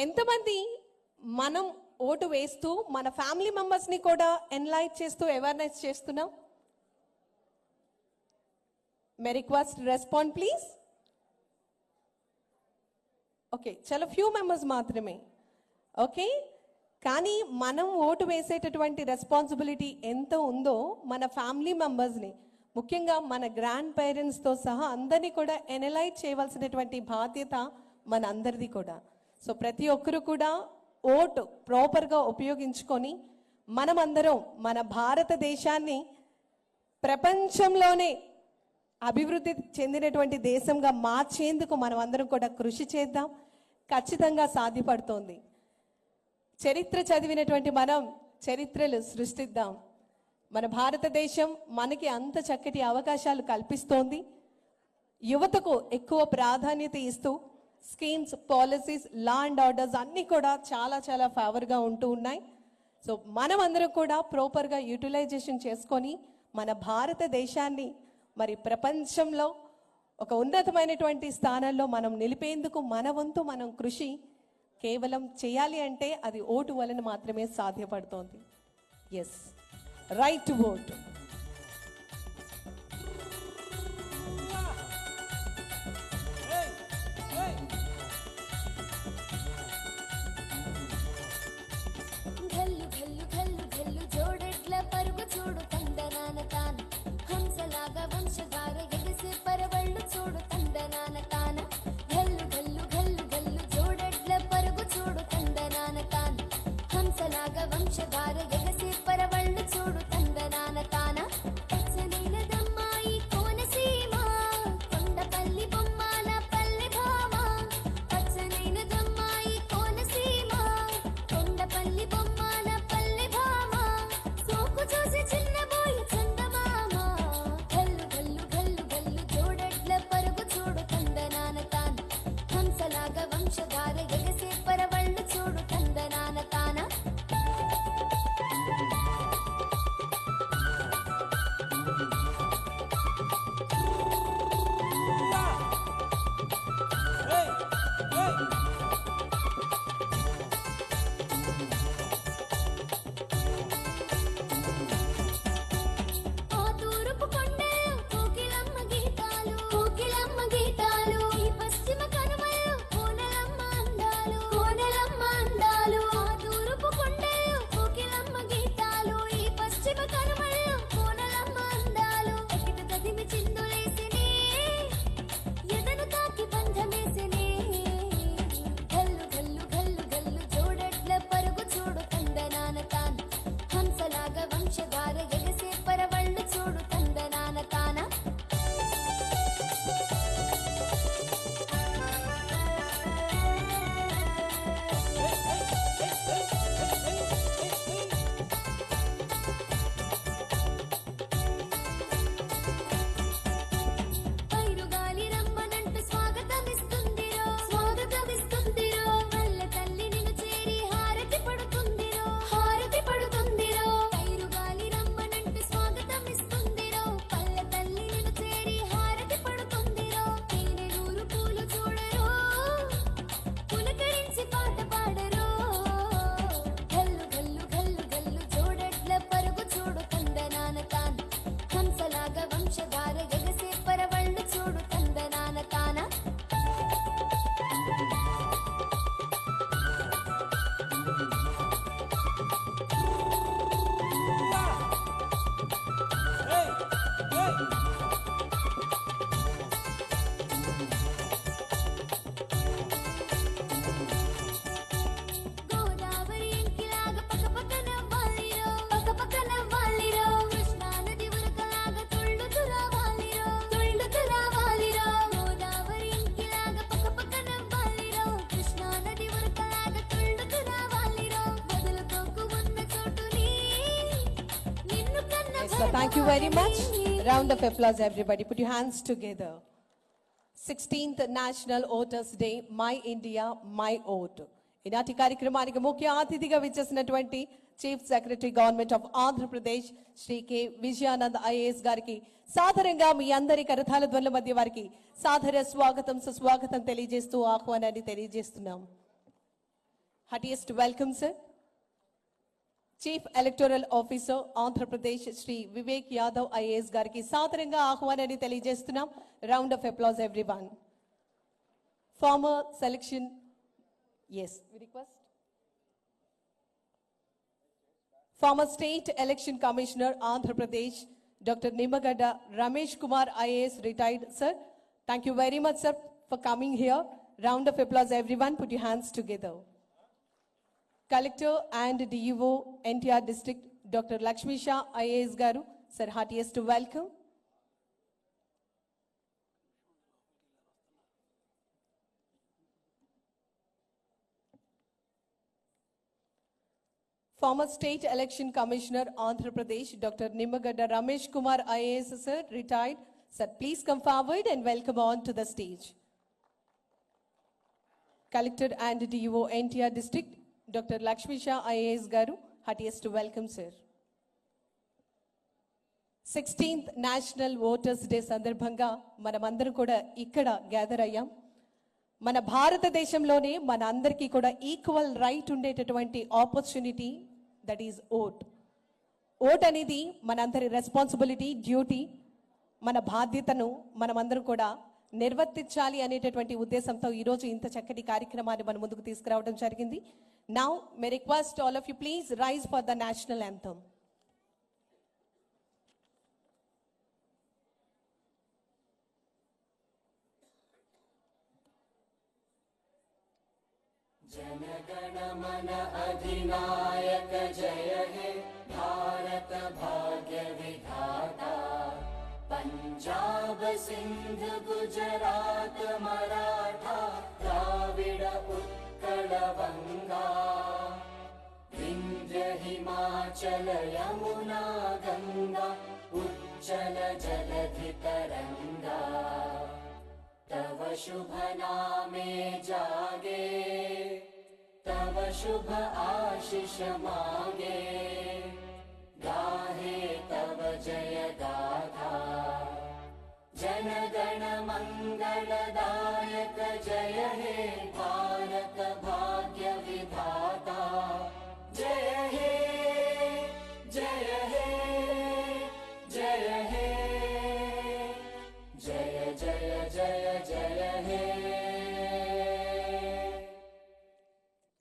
ఎంతమంది మనం ఓటు వేస్తూ మన ఫ్యామిలీ మెంబర్స్ ని కూడా ఎన్లైట్ చేస్తూ అవేర్నెస్ చేస్తున్నాం? May request respond please. Okay, చాలా ఫ్యూ మెంబర్స్ మాత్రమే. ఓకే, కానీ మనం ఓటు వేసేటటువంటి రెస్పాన్సిబిలిటీ ఎంత ఉందో మన ఫ్యామిలీ మెంబర్స్ని, ముఖ్యంగా మన గ్రాండ్ పేరెంట్స్తో సహా అందరినీ కూడా ఎనలైట్ చేయవలసినటువంటి బాధ్యత మన అందరిది కూడా. సో ప్రతి ఒక్కరు కూడా ఓటు ప్రాపర్గా ఉపయోగించుకొని మనమందరం మన భారతదేశాన్ని ప్రపంచంలోనే అభివృద్ధి చెందినటువంటి దేశంగా మార్చేందుకు మనం అందరం కూడా కృషి చేద్దాం. ఖచ్చితంగా సాధ్యపడుతోంది. చరిత్ర చదివినటువంటి మనం చరిత్రలు సృష్టిద్దాం. మన భారతదేశం మనకి అంత చక్కటి అవకాశాలు కల్పిస్తోంది. యువతకు ఎక్కువ ప్రాధాన్యత ఇస్తూ schemes, policies, law and orders అన్నీ కూడా చాలా చాలా ఫేవర్గా ఉంటూ ఉన్నాయి. సో మనం అందరం కూడా ప్రాపర్గా యూటిలైజేషన్ చేసుకొని మన భారతదేశాన్ని మరి ప్రపంచంలో ఒక ఉన్నతమైనటువంటి స్థానంలో మనం నిలిపేందుకు మన వంతు మనం కృషి కేవలం చేయాలి అంటే అది ఓటు వలన మాత్రమే సాధ్యపడుతోంది. Yes, right to vote. పరుగు చూడు తందనాన తాన, హంసలాగా వంశధార ఎగిసి పరవళ్ళు చూడు తందనాన తాన. గల్లు గల్లు గల్లు గల్లు జోడెడ్ల పరుగు చూడు తందనాన తాన, హంసలాగా వంశధార ఎగిసి పరవళ్ళు చూడు తందనాన తాన. పచ్చనైన దమ్మాయి కోనసీమ, కొండపల్లి బొమ్మాల పల్లె భామ. పచ్చనైన దమ్మాయి కోనసీమ, కొండపల్లి బొమ్మాల పల్లె భామ. సోకు చూసి చిన్నబోయి చందమామ. గల్లు గల్లు గల్లు గల్లు జోడెడ్ల పరుగు చూడు తందనాన తాన, హంసలాగా వంశధార ఎగసే పరవళ్ళు చూడు తందనాన తాన. ఆ తూర్పు కొండల్లో కోకిలమ్మ గీతాలు, కోకిలమ్మ గీతాలు. ఈ పశ్చిమ కనుమల్లో కోనలమ్మ అందాలు, కోనలమ్మ అందాలు. ఆ తూర్పు కొండల్లో కోకిలమ్మ గీతాలు, ఈ పశ్చిమ కనుమల్లో కోనలమ్మ అందాలు. ఎకిట తదిమి చిందులేసినే, ఎదను తాకి బంధమేసినే. గల్లు గల్లు గల్లు గల్లు జోడెడ్ల పరుగు చూడు తందనాన తాన, హంసలాగా వంశధార ఎగసే పరవళ్ళు చూడు తందనాన తాన. పైరుగాలి రమ్మనంటూ స్వాగతమిస్తుందిరో, స్వాగతమిస్తుందిరో. వల్ల తల్లి నిన్ను చేరి హారతి పడుతుందిరో, హారతి పడుతుందిరో. పైరుగాలి రమ్మనంటూ స్వాగతమిస్తుందిరో, వల్ల తల్లి నిన్ను చేరి హారతి పడుతుందిరో. తేనెలూరు పూలు చూడరో, పులకరించి పాట పాడరో. గల్లు గల్లు గల్లు గల్లు జోడెడ్ల పరుగు చూడు తందనాన తాన, హంసలాగా వంశధార ఎగసే పరవళ్ళు చూడు తందనాన తాన. గోదావరి ఎంకిలాగా పక్కపక్కన వాలిరో, పక్కపక్కన వాలిరో. కృష్ణా నది ఉరకలాగా తుళ్ళుతూ రావాలిరో, తుళ్ళుతూ రావాలిరో. గోదావరి ఎంకిలాగా పక్కపక్కన వాలిరో, కృష్ణా నది ఉరకలాగా తుళ్ళుతూ రావాలిరో. వదులుకోకు ఉన్న చోటుని, నిన్ను కన్న So thank you very much. Round of applause everybody. Put your hands together. 16th National Voters Day, My India, My Vote. ఈనాటి కార్యక్రమానికి ముఖ్య అతిథిగా విచ్చేసినటువంటి chief secretary government of Andhra Pradesh Shri K Vijayanand IAS గారికి సాదరంగా మీ అందరి కరతాళ ధ్వనుల మధ్య వారికి సాదర స్వాగతం సుస్వాగతం తెలియజేస్తూ ఆహ్వానాన్ని తెలియజేస్తున్నాం. Heartiest welcome, sir. Chief Electoral Officer, Andhra Pradesh, Shri Vivek Yadav IAS గారికి సాదరంగా ఆహ్వానాన్ని తెలియజేస్తున్నాం. Round of applause, everyone. Former selection, yes, we request. Former State Election Commissioner, Andhra Pradesh, Dr. Nimagadda Ramesh Kumar IAS, retired, sir. Thank you very much, sir, for coming here. Round of applause, everyone. Put your hands together. Collector and DEO, NTR District, Dr. Lakshmi Shah IAS garu, sir, heartiest welcome. Former State Election Commissioner, Andhra Pradesh, Dr. Nimagadda Ramesh Kumar IAS, sir, retired. Sir, please come forward and welcome on to the stage. Collector and DEO, NTR District, Dr. Lakshmi Shah IAS garu, heartiest welcome, sir. 16th National Voters Day సందర్భంగా మనమందరం కూడా ఇక్కడ gather అయ్యాం. మన భారతదేశంలోనే మన అందరికీ కూడా ఈక్వల్ రైట్ ఉండేటటువంటి opportunity, that is vote. Vote అనేది మనందరి రెస్పాన్సిబిలిటీ, డ్యూటీ, మన బాధ్యతను మనమందరం కూడా నిర్వర్తించాలి అనేటటువంటి ఉద్దేశంతో ఈరోజు ఇంత చక్కటి కార్యక్రమాన్ని మన ముందుకు తీసుకురావడం జరిగింది. Now may request all of you please rise for the national anthem. जनगण मन अधिनायक जय हे भारत भाग्य विधाता पंजाब सिंध गुजरात मराठा द्राविड उत्कल बंगा विंध्य हिमाचल यमुना गंगा उच्चल जलधि तरंगा तव शुभ नामे जागे तव शुभ आशीष मांगे गाहे तव जय गाथा जन गण मंगलदायक जय हे भारत भाग्य विधाता जय हे जय हे जय हे जय जय जय जय हे.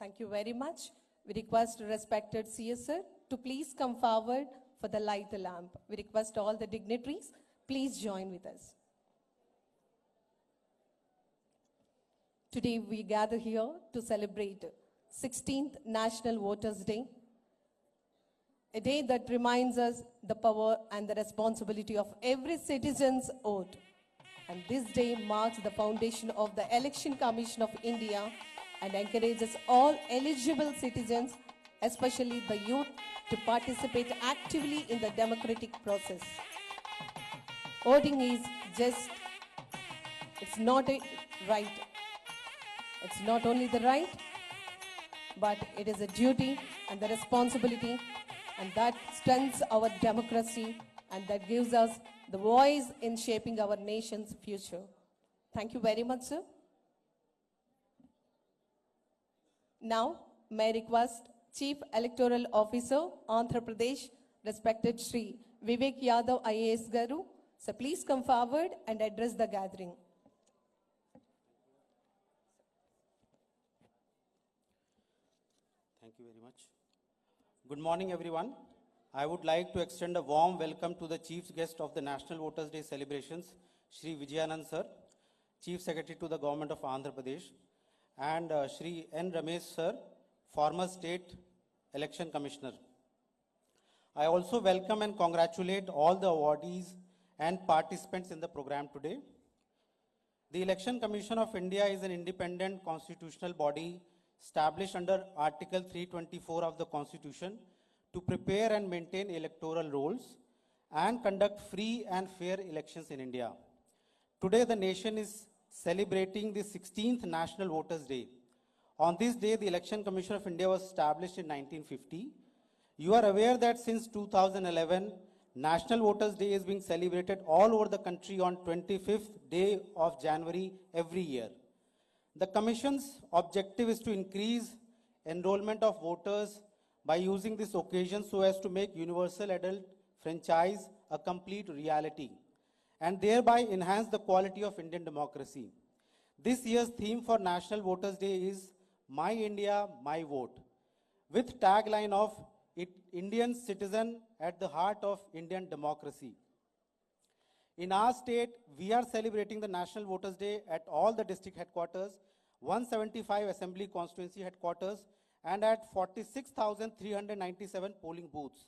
Thank you very much. We request respected CS sir to please come forward for the light the lamp. We request all the dignitaries, please join with us. Today we gather here to celebrate 16th National Voters Day, a day that reminds us the power and the responsibility of every citizen's vote. And this day marks the foundation of the Election Commission of India and encourages all eligible citizens, especially the youth, to participate actively in the democratic process. Voting is just, it's not a right. It's not only the right, but it is a duty and the responsibility, and that strengthens our democracy and that gives us the voice in shaping our nation's future. Thank you very much, sir. Now, may I request Chief Electoral Officer, Andhra Pradesh, respected Shri Vivek Yadav IAS garu, so please come forward and address the gathering. Thank you very much. Good morning, everyone. I would like to extend a warm welcome to the chief guest of the National Voters Day celebrations, Shri Vijayanand sir, Chief Secretary to the Government of Andhra Pradesh, and Shri N. Ramesh sir, former State Election Commissioner. I also welcome and congratulate all the awardees and participants in the program today. The Election Commission of India is an independent constitutional body established under Article 324 of the Constitution to prepare and maintain electoral rolls and conduct free and fair elections in India. Today, the nation is celebrating the 16th National Voters Day. On this day, the Election Commission of India was established in 1950. You are aware that since 2011, National Voters Day is being celebrated all over the country on 25th day of January every year. The Commission's objective is to increase enrollment of voters by using this occasion so as to make universal adult franchise a complete reality and thereby enhance the quality of Indian democracy. This year's theme for National Voters Day is My India, My Vote, with tagline of Indian citizen at the heart of Indian democracy. In our state, we are celebrating the National Voters Day at all the district headquarters, 175 assembly constituency headquarters, and at 46,397 polling booths.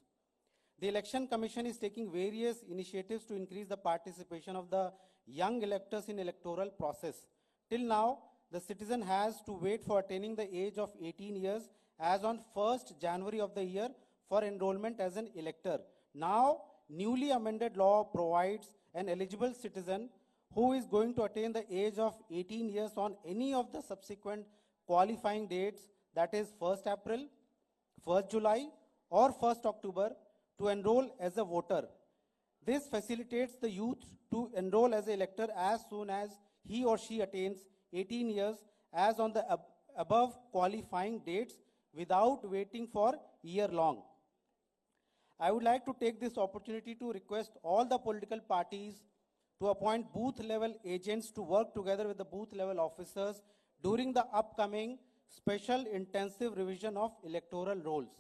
The Election Commission is taking various initiatives to increase the participation of the young electors in electoral process. Till now, the citizen has to wait for attaining the age of 18 years as on 1st January of the year for enrollment as an elector. Now, newly amended law provides an eligible citizen who is going to attain the age of 18 years on any of the subsequent qualifying dates, that is 1st April, 1st July, or 1st October, to enroll as a voter. This facilitates the youth to enroll as an elector as soon as he or she attains 18 years as on the above qualifying dates without waiting for year long. I would like to take this opportunity to request all the political parties to appoint booth level agents to work together with the booth level officers during the upcoming special intensive revision of electoral rolls.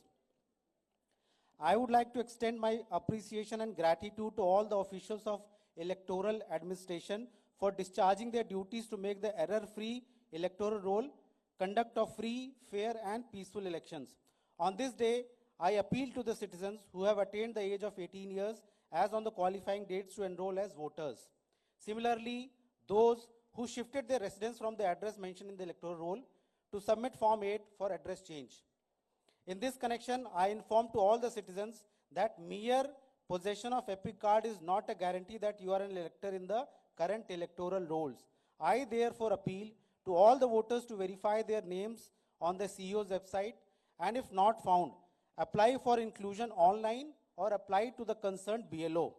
I would like to extend my appreciation and gratitude to all the officials of electoral administration for discharging their duties to make the error-free electoral roll, conduct of free, fair, and peaceful elections. On this day, I appeal to the citizens who have attained the age of 18 years as on the qualifying dates to enroll as voters. Similarly, those who shifted their residence from the address mentioned in the electoral roll to submit Form 8 for address change. In this connection, I inform to all the citizens that mere possession of EPIC card is not a guarantee that you are an elector in the current electoral rolls. I therefore appeal to all the voters to verify their names on the CEO's website, and if not found, apply for inclusion online or apply to the concerned BLO.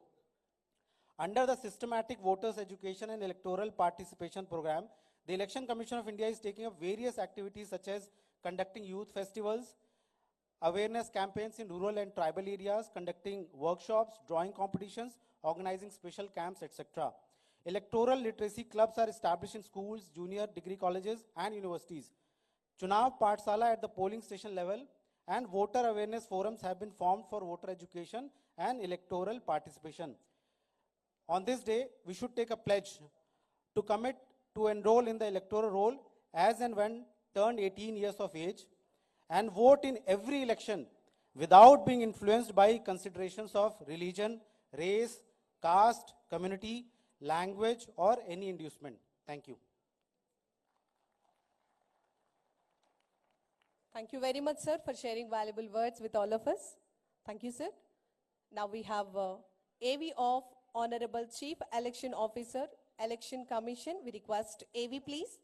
Under the Systematic Voters Education and Electoral Participation Program, the Election Commission of India is taking up various activities such as conducting youth festivals, awareness campaigns in rural and tribal areas, conducting workshops, drawing competitions, organizing special camps, etc. Electoral literacy clubs are established in schools, junior degree colleges, and universities. Chunav Pathsala at the polling station level and voter awareness forums have been formed for voter education and electoral participation. On this day, we should take a pledge to commit to enroll in the electoral roll as and when turned 18 years of age and vote in every election without being influenced by considerations of religion, race, caste, community, language, or any inducement. Thank you. Thank you very much, sir, for sharing valuable words with all of us. Thank you, sir. Now we have AV of Honorable Chief Election Officer, Election Commission. We request AV, please.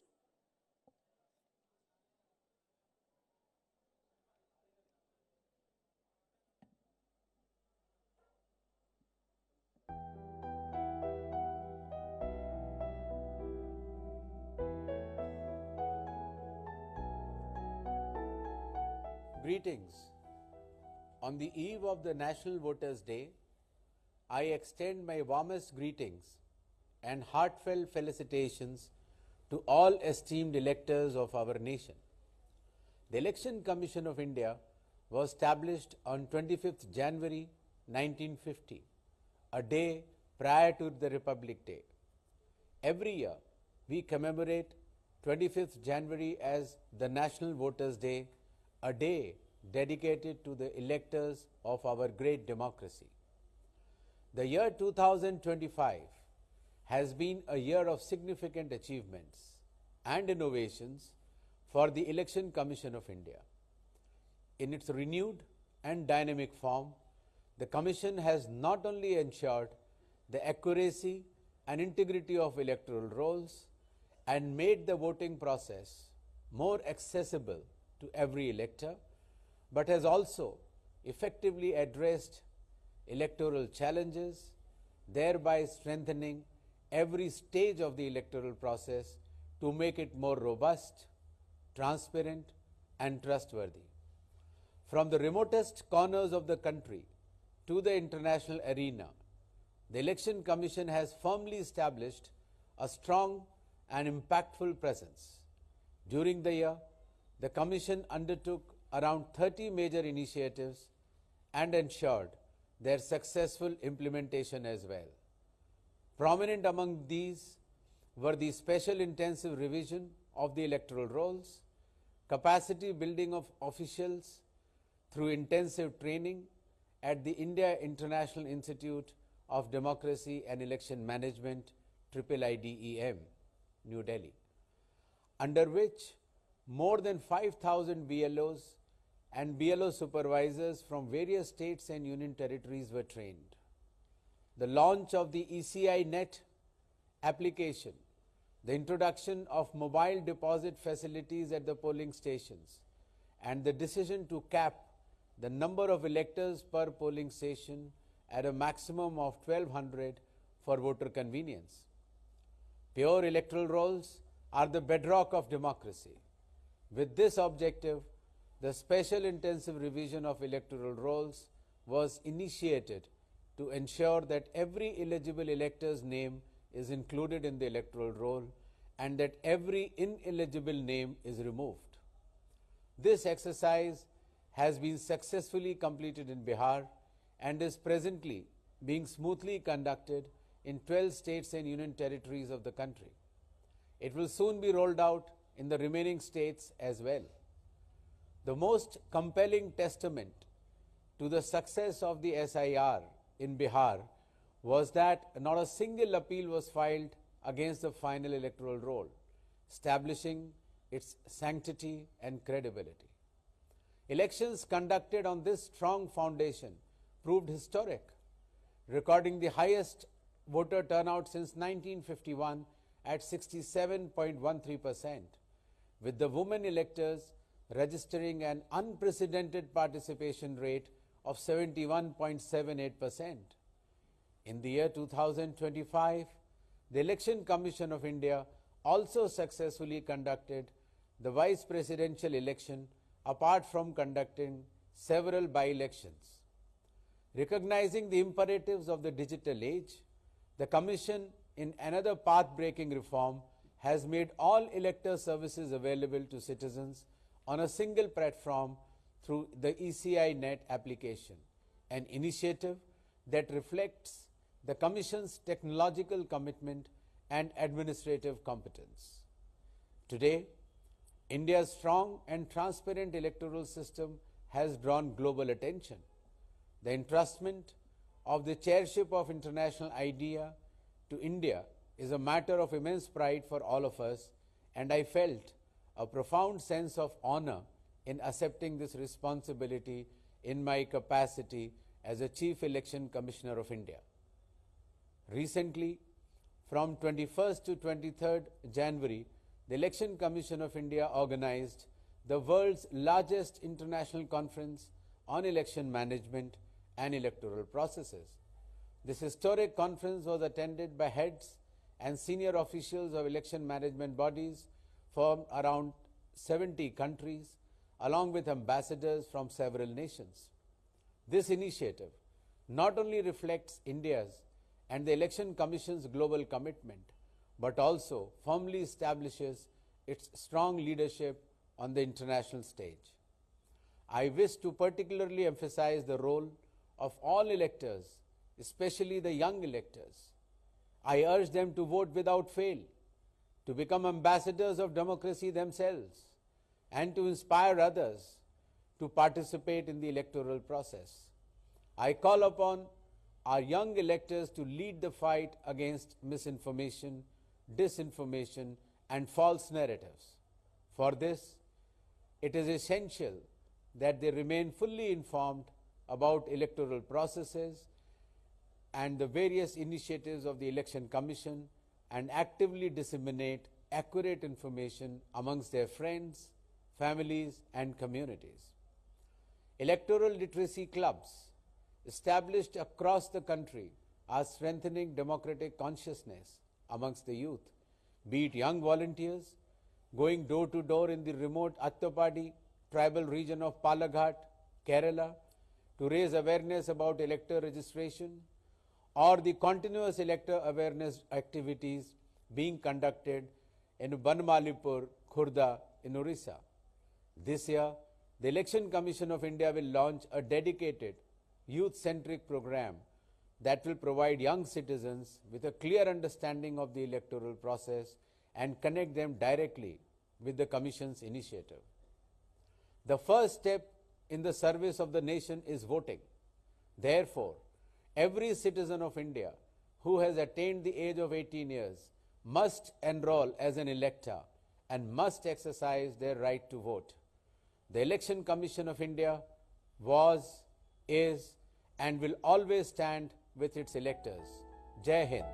Greetings. On the eve of the National Voters' Day, I extend my warmest greetings and heartfelt felicitations to all esteemed electors of our nation. The Election Commission of India was established on 25th January 1950, a day prior to the Republic Day. Every year, we commemorate 25th January as the National Voters' Day, a day dedicated to the electors of our great democracy. The year 2025 has been a year of significant achievements and innovations for the Election Commission of India. In its renewed and dynamic form, the Commission has not only ensured the accuracy and integrity of electoral rolls and made the voting process more accessible to every elector, but has also effectively addressed electoral challenges, thereby strengthening every stage of the electoral process to make it more robust, transparent, and trustworthy. From the remotest corners of the country to the international arena, the Election Commission has firmly established a strong and impactful presence. During the year, the Commission undertook around 30 major initiatives and ensured their successful implementation as well. Prominent among these were the special intensive revision of the electoral rolls, capacity building of officials through intensive training at the India International Institute of Democracy and Election Management, IIIDEM, New Delhi, under which more than 5,000 BLOs and BLO supervisors from various states and union territories were trained. The launch of the ECI Net application, the introduction of mobile deposit facilities at the polling stations, and the decision to cap the number of electors per polling station at a maximum of 1,200 for voter convenience. Pure electoral rolls are the bedrock of democracy. With this objective, the special intensive revision of electoral rolls was initiated to ensure that every eligible elector's name is included in the electoral roll and that every ineligible name is removed. This exercise has been successfully completed in Bihar and is presently being smoothly conducted in 12 states and union territories of the country. It will soon be rolled out in the remaining states as well. The most compelling testament to the success of the SIR in Bihar was that not a single appeal was filed against the final electoral roll, establishing its sanctity and credibility. Elections conducted on this strong foundation proved historic, recording the highest voter turnout since 1951 at 67.13%, with the women electors registering an unprecedented participation rate of 71.78%. In the year 2025, the Election Commission of India also successfully conducted the vice presidential election apart from conducting several by-elections. Recognizing the imperatives of the digital age, the Commission, in another path-breaking reform, has made all elector services available to citizens on a single platform through the ECI Net application, an initiative that reflects the Commission's technological commitment and administrative competence. Today, India's strong and transparent electoral system has drawn global attention. The entrustment of the chairship of International IDEA to India is a matter of immense pride for all of us, and I felt a profound sense of honor in accepting this responsibility in my capacity as a Chief Election Commissioner of India. Recently, from 21st to 23rd January, the Election Commission of India organized the world's largest international conference on election management and electoral processes. This historic conference was attended by heads and senior officials of election management bodies from around 70 countries, along with ambassadors from several nations. This initiative not only reflects India's and the Election Commission's global commitment, but also firmly establishes its strong leadership on the international stage. I wish to particularly emphasize the role of all electors, especially the young electors. I urge them to vote without fail, to become ambassadors of democracy themselves, and to inspire others to participate in the electoral process. I call upon our young electors to lead the fight against misinformation, disinformation, and false narratives. For this, it is essential that they remain fully informed about electoral processes and the various initiatives of the Election Commission and actively disseminate accurate information amongst their friends, families, and communities. Electoral literacy clubs established across the country are strengthening democratic consciousness amongst the youth, be it young volunteers going door to door in the remote Attapadi tribal region of Palaghat, Kerala, to raise awareness about elector registration, or the continuous elector awareness activities being conducted in Banmalipur, Khurda in Orissa. This year, the Election Commission of India will launch a dedicated youth-centric program that will provide young citizens with a clear understanding of the electoral process and connect them directly with the Commission's initiative. The first step in the service of the nation is voting. Therefore, every citizen of India who has attained the age of 18 years must enroll as an elector and must exercise their right to vote. The Election Commission of India was, is, and will always stand with its electors. Jai Hind.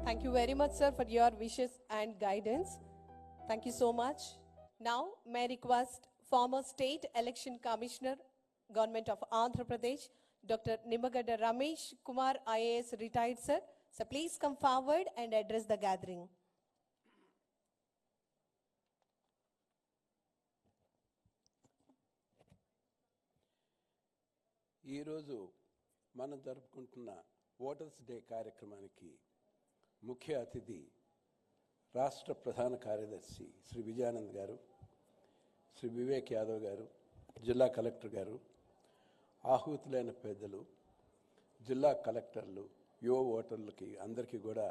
Thank you very much, sir, for your wishes and guidance. Thank you so much. Now, may I request former State Election Commissioner, Government of Andhra Pradesh, Dr. Nimmagadda Ramesh Kumar, IAS, retired, sir. So please come forward and address the gathering. ఈరోజు మనం జరుపుకుంటున్న voters day కార్యక్రమానికి ముఖ్య అతిథి రాష్ట్ర ప్రధాన కార్యదర్శి శ్రీ విజయానంద్ గారు, శ్రీ వివేక్ యాదవ్ గారు, జిల్లా కలెక్టర్ గారు, ఆహుతులైన పెద్దలు, జిల్లా కలెక్టర్లు, యువ ఓటర్లకి అందరికీ కూడా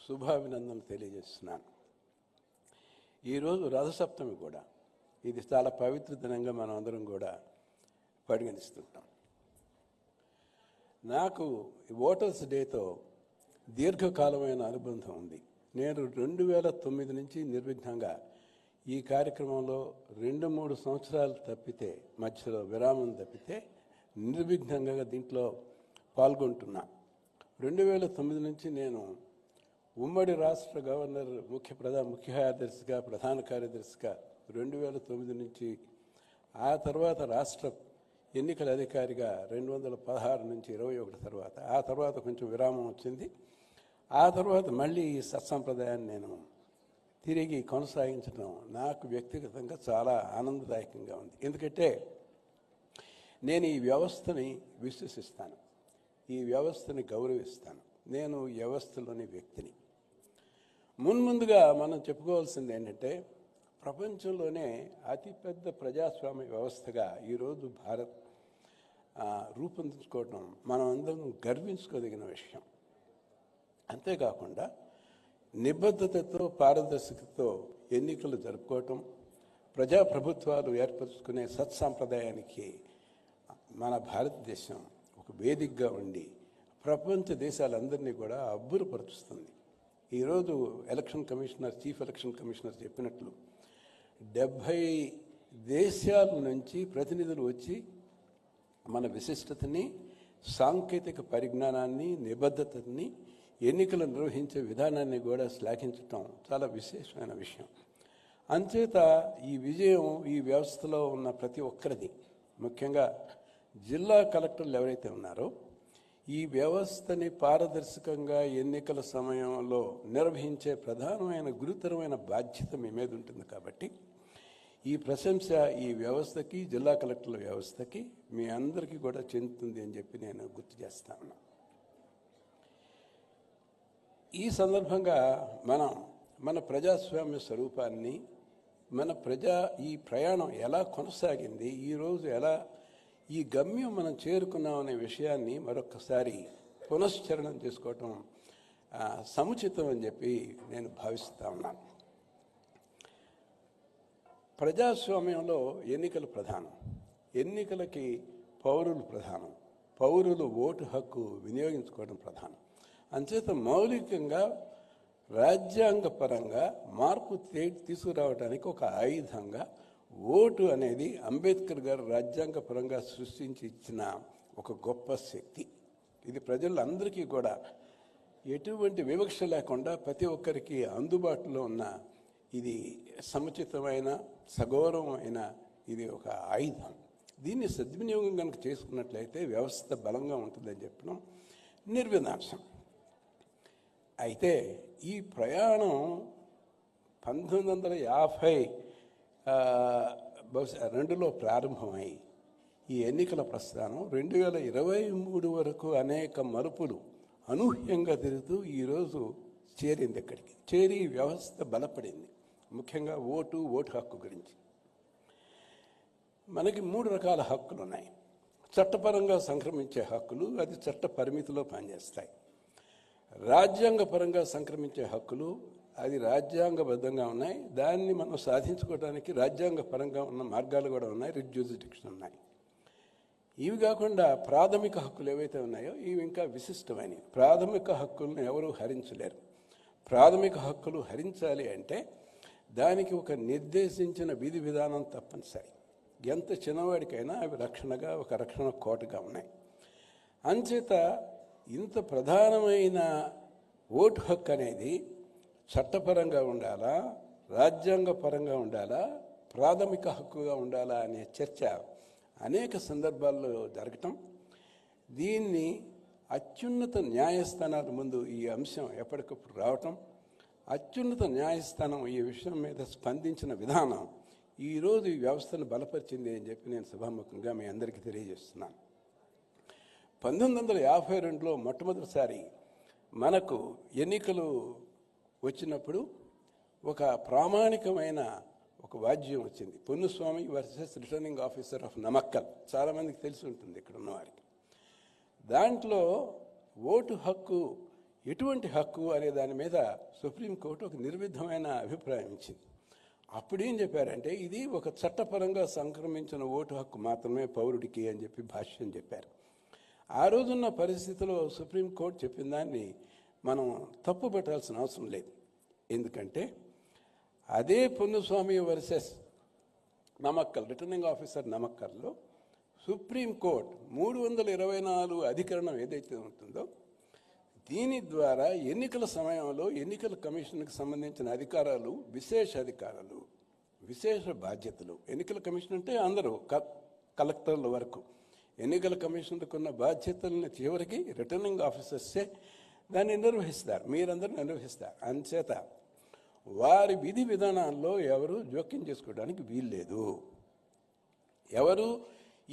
శుభాభినందనలు తెలియజేస్తున్నాను. ఈరోజు రథసప్తమి కూడా, ఇది చాలా పవిత్ర దినంగా మనం అందరం కూడా పరిగణిస్తుంటాం. నాకు ఓటర్స్ డేతో దీర్ఘకాలమైన అనుబంధం ఉంది. నేను 2009 నుంచి నిర్విఘ్నంగా ఈ కార్యక్రమంలో 2-3 సంవత్సరాలు తప్పితే, మధ్యలో విరామం తప్పితే నిర్విఘ్నంగా దీంట్లో పాల్గొంటున్నా. 2009 నుంచి నేను ఉమ్మడి రాష్ట్ర గవర్నర్ ముఖ్య కార్యదర్శిగా, ప్రధాన కార్యదర్శిగా 2009 నుంచి, ఆ తర్వాత రాష్ట్ర ఎన్నికల అధికారిగా 2016 నుంచి 21 తర్వాత, ఆ తర్వాత కొంచెం విరామం వచ్చింది. ఆ తర్వాత మళ్ళీ ఈ సత్సంప్రదాయాన్ని నేను తిరిగి కొనసాగించడం నాకు వ్యక్తిగతంగా చాలా ఆనందదాయకంగా ఉంది. ఎందుకంటే నేను ఈ వ్యవస్థని విశ్వసిస్తాను, ఈ వ్యవస్థని గౌరవిస్తాను. నేను ఈ వ్యవస్థలోని వ్యక్తిని. మున్ముందుగా మనం చెప్పుకోవాల్సింది ఏంటంటే, ప్రపంచంలోనే అతిపెద్ద ప్రజాస్వామ్య వ్యవస్థగా ఈరోజు భారత్ రూపొందించుకోవడం మనం అందరం గర్వించుకోదగిన విషయం. అంతేకాకుండా నిబద్ధతతో, పారదర్శకతతో ఎన్నికలు జరుపుకోవటం, ప్రజాప్రభుత్వాలు ఏర్పరచుకునే సత్సాంప్రదాయానికి మన భారతదేశం ఒక వేదికగా ఉండి ప్రపంచ దేశాలందరినీ కూడా అబ్బురపరుస్తుంది. ఈరోజు చీఫ్ ఎలక్షన్ కమిషనర్ చెప్పినట్లు 70 దేశాల నుంచి ప్రతినిధులు వచ్చి మన విశిష్టతని, సాంకేతిక పరిజ్ఞానాన్ని, నిబద్ధతని, ఎన్నికలు నిర్వహించే విధానాన్ని కూడా శ్లాఘించటం చాలా విశేషమైన విషయం. అంచేత ఈ విజయం ఈ వ్యవస్థలో ఉన్న ప్రతి ఒక్కరిది, ముఖ్యంగా జిల్లా కలెక్టర్లు ఎవరైతే ఉన్నారో, ఈ వ్యవస్థని పారదర్శకంగా ఎన్నికల సమయంలో నిర్వహించే ప్రధానమైన గురుతరమైన బాధ్యత మీ మీద ఉంటుంది. కాబట్టి ఈ ప్రశంస ఈ వ్యవస్థకి, జిల్లా కలెక్టర్ల వ్యవస్థకి, మీ అందరికీ కూడా చెందుతుంది అని చెప్పి నేను గుర్తు చేస్తా ఉన్నా. ఈ సందర్భంగా మన ప్రజాస్వామ్య స్వరూపాన్ని, ఈ ప్రయాణం ఎలా కొనసాగింది, ఈరోజు ఎలా ఈ గమ్యం మనం చేరుకున్నాం అనే విషయాన్ని మరొకసారి పునశ్చరణం చేసుకోవటం సముచితం అని చెప్పి నేను భావిస్తూ ఉన్నాను. ప్రజాస్వామ్యంలో ఎన్నికలు ప్రధానం. ఎన్నికలకి పౌరులు ప్రధానం. పౌరులు ఓటు హక్కు వినియోగించుకోవడం ప్రధానం. అంచేత మౌలికంగా రాజ్యాంగపరంగా మార్పు తీసుకురావడానికి ఒక ఆయుధంగా ఓటు అనేది అంబేద్కర్ గారు రాజ్యాంగపరంగా సృష్టించి ఇచ్చిన ఒక గొప్ప శక్తి. ఇది ప్రజలందరికీ కూడా ఎటువంటి వివక్ష లేకుండా ప్రతి ఒక్కరికి అందుబాటులో ఉన్న, ఇది సముచితమైన, సగౌరవమైన ఇది ఒక ఆయుధం. దీన్ని సద్వినియోగం కనుక చేసుకున్నట్లయితే వ్యవస్థ బలంగా ఉంటుందని చెప్పడం నిర్వినాశం. అయితే ఈ ప్రయాణం 1950 బహుశా 2లో ప్రారంభమై ఈ ఎన్నికల ప్రస్థానం 2023 వరకు అనేక మలుపులు అనూహ్యంగా తిరుగుతూ ఈరోజు చేరింది. ఇక్కడికి చేరి వ్యవస్థ బలపడింది. ముఖ్యంగా ఓటు హక్కు గురించి మనకి 3 రకాల హక్కులు ఉన్నాయి. చట్టపరంగా సంక్రమించే హక్కులు, అది చట్ట పరిమితిలో పనిచేస్తాయి. రాజ్యాంగపరంగా సంక్రమించే హక్కులు, అది రాజ్యాంగబద్ధంగా ఉన్నాయి. దాన్ని మనం సాధించుకోవడానికి రాజ్యాంగపరంగా ఉన్న మార్గాలు కూడా ఉన్నాయి, రిట్ జ్యూరిడిక్షన్ ఉన్నాయి. ఇవి కాకుండా ప్రాథమిక హక్కులు ఏవైతే ఉన్నాయో ఇవి ఇంకా విశిష్టమైనవి. ప్రాథమిక హక్కులను ఎవరూ హరించలేరు. ప్రాథమిక హక్కులు హరించాలి అంటే దానికి ఒక నిర్దేశించిన విధి విధానం తప్పనిసరి. ఎంత చిన్నవాడికైనా అవి రక్షణగా, ఒక రక్షణ కోటగా ఉన్నాయి. అంచేత ఇంత ప్రధానమైన ఓటు హక్కు అనేది చట్టపరంగా ఉండాలా, రాజ్యాంగపరంగా ఉండాలా, ప్రాథమిక హక్కుగా ఉండాలా అనే చర్చ అనేక సందర్భాల్లో జరగటం, దీన్ని అత్యున్నత న్యాయస్థానాల ముందు ఈ అంశం ఎప్పటికప్పుడు రావటం, అత్యున్నత న్యాయస్థానం ఈ విషయం మీద స్పందించిన విధానం ఈరోజు ఈ వ్యవస్థను బలపరిచింది అని చెప్పి నేను సభాముఖంగా మీ అందరికీ తెలియజేస్తున్నాను. 1952లో మొట్టమొదటిసారి మనకు ఎన్నికలు వచ్చినప్పుడు ఒక ప్రామాణికమైన ఒక వాద్యం వచ్చింది, Ponnuswamy versus returning officer of Namakkal. చాలామందికి తెలిసి ఉంటుంది ఇక్కడ ఉన్నవారికి. దాంట్లో ఓటు హక్కు ఎటువంటి హక్కు అనే దాని మీద సుప్రీంకోర్టు ఒక నిర్విధమైన అభిప్రాయం ఇచ్చింది. అప్పుడేం చెప్పారంటే ఇది ఒక చట్టపరంగా సంక్రమించిన ఓటు హక్కు మాత్రమే పౌరుడికి అని చెప్పి భాష్యం చెప్పారు. ఆ రోజున్న పరిస్థితిలో సుప్రీంకోర్టు చెప్పిన దాన్ని మనం తప్పు పెట్టాల్సిన అవసరం లేదు. ఎందుకంటే అదే Ponnuswamy versus Namakkal, returning officer నమక్కల్లో సుప్రీంకోర్టు 324 అధికరణం ఏదైతే ఉంటుందో దీని ద్వారా ఎన్నికల సమయంలో ఎన్నికల కమిషన్కి సంబంధించిన అధికారాలు, విశేష అధికారాలు, విశేష బాధ్యతలు. ఎన్నికల కమిషన్ అంటే అందరూ కలెక్టర్ల వరకు ఎన్నికల కమిషన్కు ఉన్న బాధ్యతలను చివరికి రిటర్నింగ్ ఆఫీసర్సే దాన్ని నిర్వహిస్తారు, మీరందరూ నిర్వహిస్తారు. అంచేత వారి విధి విధానాల్లో ఎవరు జోక్యం చేసుకోవడానికి వీల్లేదు. ఎవరు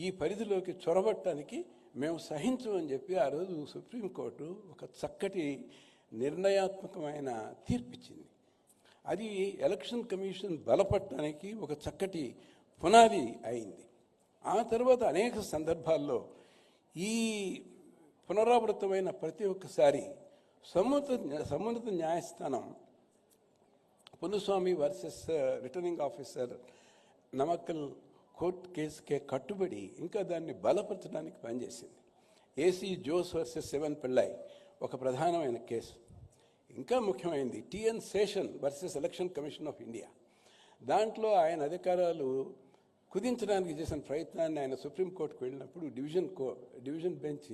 ఈ పరిధిలోకి చొరబట్టడానికి మేము సహించమని చెప్పి ఆ రోజు సుప్రీంకోర్టు ఒక చక్కటి నిర్ణయాత్మకమైన తీర్పిచ్చింది. అది ఎలక్షన్ కమిషన్ బలపడటానికి ఒక చక్కటి పునాది అయింది. ఆ తర్వాత అనేక సందర్భాల్లో ఈ పునరావృతమైన ప్రతి ఒక్కసారి సమున్నత న్యాయస్థానం Ponnuswamy versus returning officer Namakkal court కేసుకే కట్టుబడి ఇంకా దాన్ని బలపరచడానికి పనిచేసింది. ఏసీ జోస్ వర్సెస్ సెవెన్ పిళ్ళై ఒక ప్రధానమైన కేసు. ఇంకా ముఖ్యమైనది TN Seshan versus election commission of India. దాంట్లో ఆయన అధికారాలు కుదించడానికి చేసిన ప్రయత్నాన్ని ఆయన సుప్రీంకోర్టుకు వెళ్ళినప్పుడు డివిజన్ బెంచ్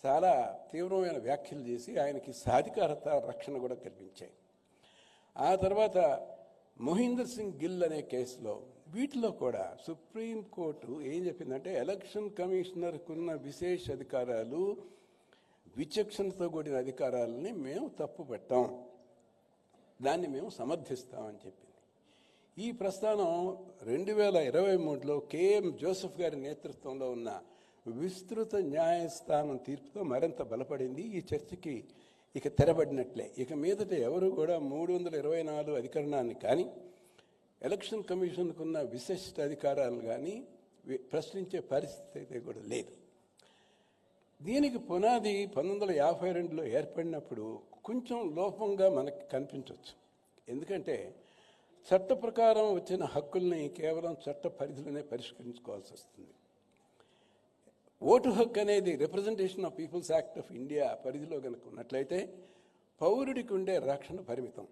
చాలా తీవ్రమైన వ్యాఖ్యలు చేసి ఆయనకి సాధికారత రక్షణ కూడా కల్పించాయి. ఆ తర్వాత మొహీందర్ సింగ్ గిల్ అనే కేసులో వీటిలో కూడా సుప్రీంకోర్టు ఏం చెప్పిందంటే ఎలక్షన్ కమిషనర్కు ఉన్న విశేష అధికారాలు, విచక్షణతో కూడిన అధికారాలని మేము తప్పు పెట్టాం, దాన్ని మేము సమర్థిస్తామని చెప్పింది. ఈ ప్రస్థానం 2023లో కేఎం జోసెఫ్ గారి నేతృత్వంలో ఉన్న విస్తృత న్యాయస్థానం తీర్పుతో మరింత బలపడింది. ఈ చర్చకి ఇక తెరబడినట్లే. ఇక మీదట ఎవరు కూడా 324 అధికరణాన్ని కానీ ఎలక్షన్ కమిషన్కున్న విశిష్ట అధికారాలు కానీ ప్రశ్నించే పరిస్థితి అయితే కూడా లేదు. దీనికి పునాది 1952లో ఏర్పడినప్పుడు కొంచెం లోపంగా మనకు కనిపించవచ్చు. ఎందుకంటే చట్ట ప్రకారం వచ్చిన హక్కుల్ని కేవలం చట్ట పరిధిలోనే పరిష్కరించుకోవాల్సి వస్తుంది. ఓటు హక్కు అనేది representation of people's act of India పరిధిలో కనుక ఉన్నట్లయితే పౌరుడికి ఉండే రక్షణ పరిమితం.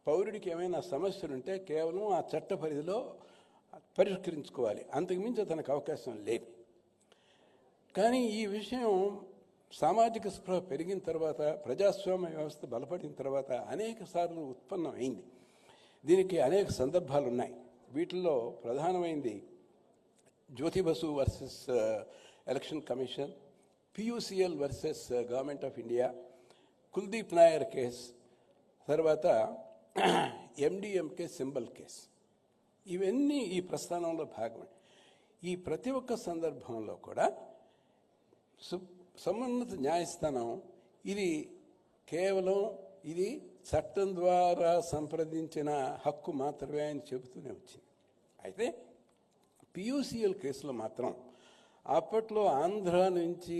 పౌరుడికి ఏమైనా సమస్యలు ఉంటే కేవలం ఆ చట్ట పరిధిలో పరిష్కరించుకోవాలి, అంతకుమించి తనకు అవకాశం లేదు. కానీ ఈ విషయం సామాజిక స్పృహ పెరిగిన తర్వాత, ప్రజాస్వామ్య వ్యవస్థ బలపడిన తర్వాత అనేక సార్లు ఉత్పన్నమైంది. దీనికి అనేక సందర్భాలు ఉన్నాయి. వీటిల్లో ప్రధానమైంది Jyoti Basu versus election commission, PUCL versus government of India, Kuldip Nayar case, తర్వాత ఎండిఎంకే సింబల్ కేసు, ఇవన్నీ ఈ ప్రస్థానంలో భాగమే. ఈ ప్రతి ఒక్క సందర్భంలో కూడా సమున్నత న్యాయస్థానం ఇది కేవలం ఇది చట్టం ద్వారా సంప్రదించిన హక్కు మాత్రమే అని చెబుతూనే వచ్చింది. అయితే పియూసీఎల్ కేసులో మాత్రం అప్పట్లో ఆంధ్ర నుంచి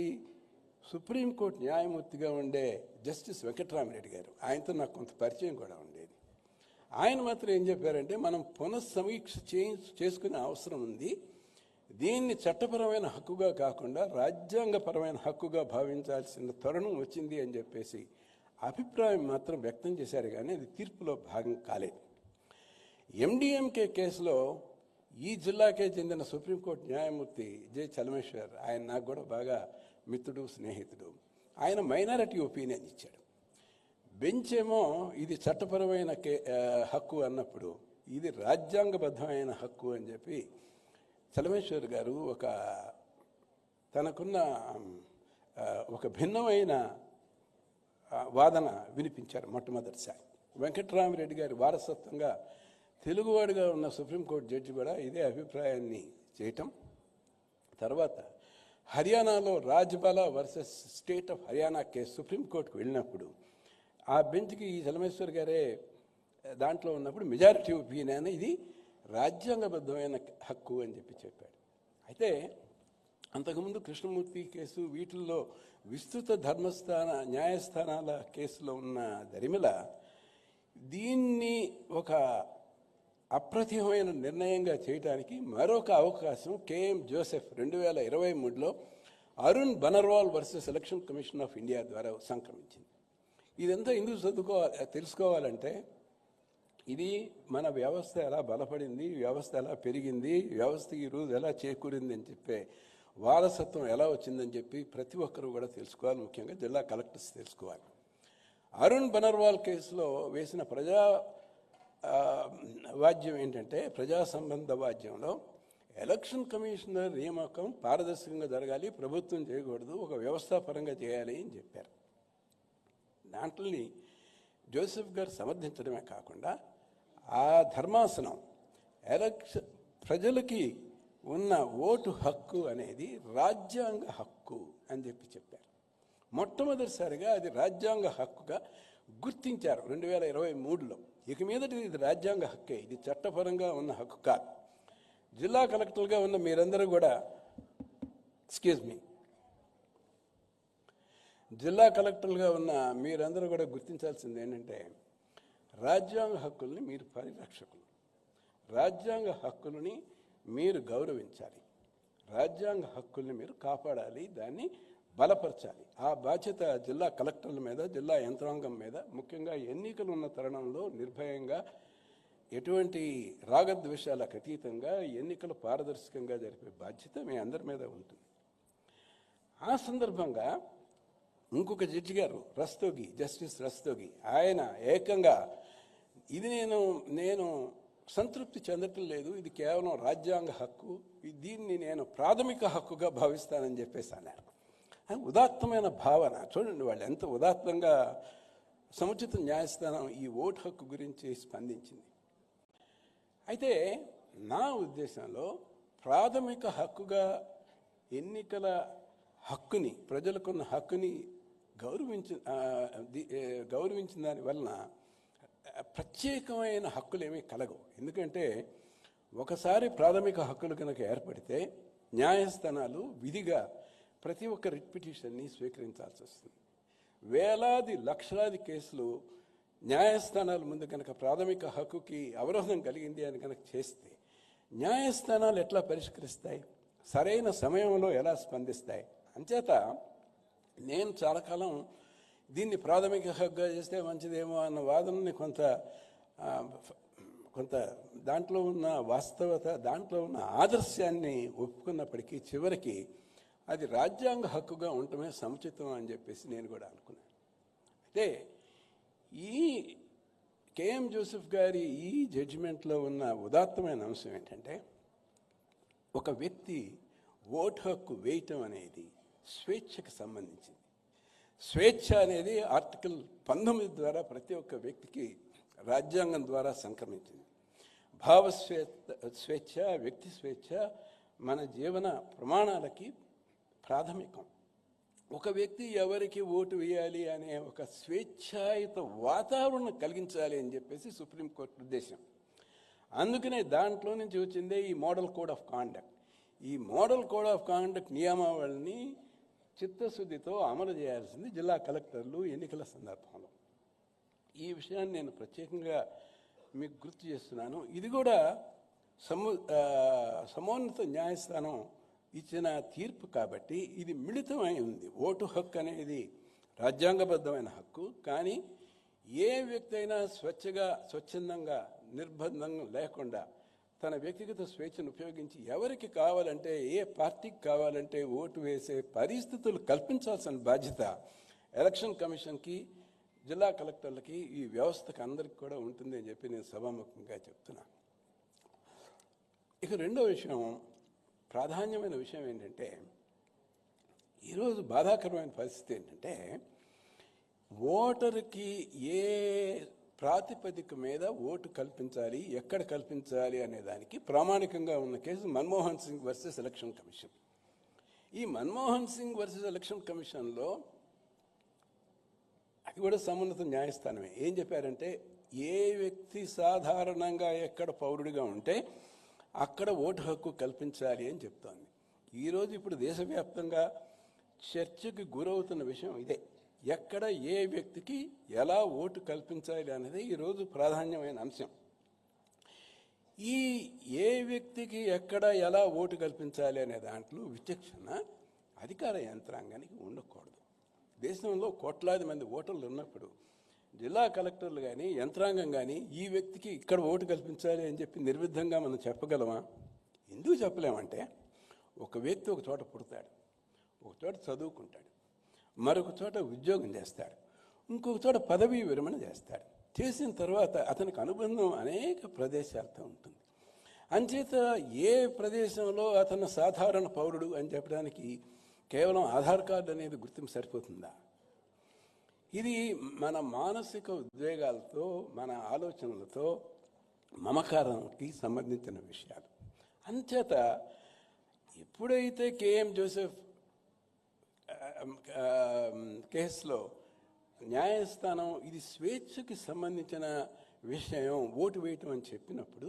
సుప్రీంకోర్టు న్యాయమూర్తిగా ఉండే జస్టిస్ వెంకట్రామరెడ్డి గారు, ఆయనతో నాకు కొంత పరిచయం కూడా ఉండేది. ఆయన మాత్రం ఏం చెప్పారంటే, మనం పునఃసమీక్ష చేసుకునే అవసరం ఉంది, దీన్ని చట్టపరమైన హక్కుగా కాకుండా రాజ్యాంగపరమైన హక్కుగా భావించాల్సిన తరుణం వచ్చింది అని చెప్పేసి అభిప్రాయం మాత్రం వ్యక్తం చేశారు, కానీ అది తీర్పులో భాగం కాలేదు. ఎండిఎంకే కేసులో ఈ జిల్లాకే చెందిన సుప్రీంకోర్టు న్యాయమూర్తి జె చలమేశ్వర్, ఆయన నాకు కూడా బాగా మిత్రుడు, స్నేహితుడు, ఆయన మైనారిటీ ఒపీనియన్ ఇచ్చాడు. బెంచ్ ఏమో ఇది చట్టపరమైన హక్కు అన్నప్పుడు ఇది రాజ్యాంగబద్ధమైన హక్కు అని చెప్పి చలమేశ్వర్ గారు తనకున్న ఒక భిన్నమైన వాదన వినిపించారు మొట్టమొదటిసారి. వెంకట్రామరెడ్డి గారి వారసత్వంగా తెలుగువాడిగా ఉన్న సుప్రీంకోర్టు జడ్జి కూడా ఇదే అభిప్రాయాన్ని చేయటం. తర్వాత హర్యానాలో Rajbala versus state of Haryana case సుప్రీంకోర్టుకు వెళ్ళినప్పుడు ఆ బెంచ్కి ఈ చలమేశ్వర్ గారే దాంట్లో ఉన్నప్పుడు మెజారిటీ ఒపీనియన్ ఇది రాజ్యాంగబద్ధమైన హక్కు అని చెప్పాడు. అయితే అంతకుముందు కృష్ణమూర్తి కేసు, వీటిల్లో విస్తృత న్యాయస్థానాల కేసులో ఉన్న దరిమిల దీన్ని ఒక అప్రతిహమైన నిర్ణయంగా చేయడానికి మరొక అవకాశం కేఎం జోసెఫ్ 2023లో Arun Baranwal versus election commission of India ద్వారా సంక్రమించింది. ఇదంతా ఎందుకు తెలుసుకోవాలంటే, ఇది మన వ్యవస్థ ఎలా బలపడింది, వ్యవస్థ ఎలా పెరిగింది, వ్యవస్థ ఈరోజు ఎలా చేకూరింది అని చెప్పే వారసత్వం ఎలా వచ్చిందని చెప్పి ప్రతి ఒక్కరూ కూడా తెలుసుకోవాలి, ముఖ్యంగా జిల్లా కలెక్టర్స్ తెలుసుకోవాలి. అరుణ్ బనర్వాల్ కేసులో వేసిన వాద్యం ఏంటంటే, ప్రజా సంబంధ వాద్యంలో ఎలక్షన్ కమిషనర్ నియామకం పారదర్శకంగా జరగాలి, ప్రభుత్వం చేయకూడదు, ఒక వ్యవస్థాపరంగా చేయాలి అని చెప్పారు. దాంట్లోని జోసెఫ్ గారు సమర్థించడమే కాకుండా ఆ ధర్మాసనం ప్రజలకి ఉన్న ఓటు హక్కు అనేది రాజ్యాంగ హక్కు అని చెప్పారు. మొట్టమొదటిసారిగా అది రాజ్యాంగ హక్కుగా గుర్తించారు 2023లో. ఇక మీదటి ఇది రాజ్యాంగ హక్కే, ఇది చట్టపరంగా ఉన్న హక్కు కాదు. జిల్లా కలెక్టర్గా ఉన్న మీరందరూ కూడా జిల్లా కలెక్టర్లుగా ఉన్న మీరందరూ కూడా గుర్తించాల్సింది ఏంటంటే, రాజ్యాంగ హక్కుల్ని మీరు పరిరక్షకులు, రాజ్యాంగ హక్కులని మీరు గౌరవించాలి, రాజ్యాంగ హక్కుల్ని మీరు కాపాడాలి, దాన్ని బలపరచాలి. ఆ బాధ్యత జిల్లా కలెక్టర్ల మీద, జిల్లా యంత్రాంగం మీద, ముఖ్యంగా ఎన్నికలు ఉన్న తరుణంలో నిర్భయంగా ఎటువంటి రాగద్వేషాలకు అతీతంగా ఎన్నికలు పారదర్శకంగా జరిపే బాధ్యత మీ అందరి మీద ఉంటుంది. ఆ సందర్భంగా ఇంకొక జడ్జి గారు జస్టిస్ రస్తోగి, ఆయన ఏకంగా ఇది నేను సంతృప్తి చెందటం లేదు, ఇది కేవలం రాజ్యాంగ హక్కు, దీన్ని నేను ప్రాథమిక హక్కుగా భావిస్తానని చెప్పేసి అన్నారు. ఉదాత్తమైన భావన చూడండి, వాళ్ళు ఎంత ఉదాత్తంగా సముచిత న్యాయస్థానం ఈ ఓటు హక్కు గురించి స్పందించింది. అయితే నా ఉద్దేశంలో ప్రాథమిక హక్కుగా ఎన్నికల హక్కుని, ప్రజలకున్న హక్కుని గౌరవించిన దాని వలన ప్రత్యేకమైన హక్కులు ఏమీ కలగవు. ఎందుకంటే ఒకసారి ప్రాథమిక హక్కులు కనుక ఏర్పడితే న్యాయస్థానాలు విధిగా ప్రతి ఒక్క రిట్ పిటిషన్ని స్వీకరించాల్సి వస్తుంది. వేలాది లక్షలాది కేసులు న్యాయస్థానాల ముందు కనుక ప్రాథమిక హక్కుకి అవరోధం కలిగింది అని కనుక చేస్తే న్యాయస్థానాలు ఎట్లా పరిష్కరిస్తాయి, సరైన సమయంలో ఎలా స్పందిస్తాయి? అంచేత నేను చాలా కాలం దీన్ని ప్రాథమిక హక్కుగా చేస్తే మంచిదేమో అన్న వాదనని కొంత దాంట్లో ఉన్న వాస్తవత, దాంట్లో ఉన్న ఆదర్శాన్ని ఒప్పుకున్నప్పటికీ చివరికి అది రాజ్యాంగ హక్కుగా ఉండటమే సముచితం అని చెప్పేసి నేను కూడా అనుకున్నాను. అయితే ఈ కేఎం జోసెఫ్ గారి ఈ జడ్జిమెంట్లో ఉన్న ఉదాత్తమైన అంశం ఏంటంటే, ఒక వ్యక్తి ఓటు హక్కు వేయటం అనేది స్వేచ్ఛకు సంబంధించింది. స్వేచ్ఛ అనేది ఆర్టికల్ 19 ద్వారా ప్రతి ఒక్క వ్యక్తికి రాజ్యాంగం ద్వారా సంక్రమించింది. స్వేచ్ఛ, వ్యక్తి స్వేచ్ఛ మన జీవన ప్రమాణాలకి ప్రాథమికం. ఒక వ్యక్తి ఎవరికి ఓటు వేయాలి అనే ఒక స్వేచ్ఛాయుత వాతావరణం కలిగించాలి అని చెప్పేసి సుప్రీంకోర్టు ఉద్దేశం. అందుకనే దాంట్లో నుంచి వచ్చిందే ఈ మోడల్ కోడ్ ఆఫ్ కాండక్ట్. ఈ మోడల్ కోడ్ ఆఫ్ కాండక్ట్ నియమావళిని చిత్తశుద్ధితో అమలు చేయాల్సింది జిల్లా కలెక్టర్లు ఎన్నికల సందర్భంలో. ఈ విషయాన్ని నేను ప్రత్యేకంగా మీకు గుర్తు చేస్తున్నాను. ఇది కూడా సమున్నత న్యాయస్థానం ఇచ్చిన తీర్పు కాబట్టి ఇది మిళితమై ఉంది. ఓటు హక్కు అనేది రాజ్యాంగబద్ధమైన హక్కు. కానీ ఏ వ్యక్తి అయినా స్వచ్ఛందంగా నిర్బంధం లేకుండా తన వ్యక్తిగత స్వేచ్ఛను ఉపయోగించి ఎవరికి కావాలంటే, ఏ పార్టీకి కావాలంటే ఓటు వేసే పరిస్థితులు కల్పించాల్సిన బాధ్యత ఎలక్షన్ కమిషన్కి, జిల్లా కలెక్టర్లకి, ఈ వ్యవస్థకు అందరికి కూడా ఉంటుంది అని చెప్పి నేను సభాముఖంగా చెప్తున్నాను. ఇక రెండో విషయం, ప్రాధాన్యమైన విషయం ఏంటంటే, ఈరోజు బాధాకరమైన పరిస్థితి ఏంటంటే, ఓటరుకి ఏ ప్రాతిపదిక మీద ఓటు కల్పించాలి, ఎక్కడ కల్పించాలి అనే దానికి ప్రామాణికంగా ఉన్న case Manmohan Singh versus election commission. ఈ మన్మోహన్ సింగ్ వర్సెస్ ఎలక్షన్ కమిషన్లో అది కూడా సమున్నత న్యాయస్థానమే. ఏం చెప్పారంటే, ఏ వ్యక్తి సాధారణంగా ఎక్కడ పౌరుడిగా ఉంటే అక్కడ ఓటు హక్కు కల్పించాలి అని చెప్తోంది. ఈరోజు ఇప్పుడు దేశవ్యాప్తంగా చర్చకు గురవుతున్న విషయం ఇదే. ఎక్కడ ఏ వ్యక్తికి ఎలా ఓటు కల్పించాలి అనేది ఈరోజు ప్రాధాన్యమైన అంశం. ఈ ఏ వ్యక్తికి ఎక్కడ ఎలా ఓటు కల్పించాలి అనే దాంట్లో విచక్షణ అధికార యంత్రాంగానికి ఉండకూడదు. దేశంలో కోట్లాది మంది ఓటర్లు ఉన్నప్పుడు జిల్లా కలెక్టర్లు కానీ యంత్రాంగం కానీ ఈ వ్యక్తికి ఇక్కడ ఓటు కల్పించాలి అని చెప్పి నిర్విధంగా మనం చెప్పగలమా? ఎందుకు చెప్పలేమంటే, ఒక వ్యక్తి ఒక చోట పుడతాడు, ఒక చోట చదువుకుంటాడు, మరొక చోట ఉద్యోగం చేస్తాడు, ఇంకొక చోట పదవీ విరమణ చేస్తాడు. చేసిన తర్వాత అతనికి అనుబంధం అనేక ప్రదేశాలతో ఉంటుంది. అంచేత ఏ ప్రదేశంలో అతను సాధారణ పౌరుడు అని చెప్పడానికి కేవలం ఆధార్ కార్డు అనేది గుర్తింపు సరిపోతుందా? ఇది మన మానసిక ఉద్వేగాలతో, మన ఆలోచనలతో, మమకారానికి సంబంధించిన విషయాలు. అంచేత ఎప్పుడైతే కేఎం జోసెఫ్ కేసులో న్యాయస్థానం ఇది స్వేచ్ఛకి సంబంధించిన విషయం, ఓటు వేయటం అని చెప్పినప్పుడు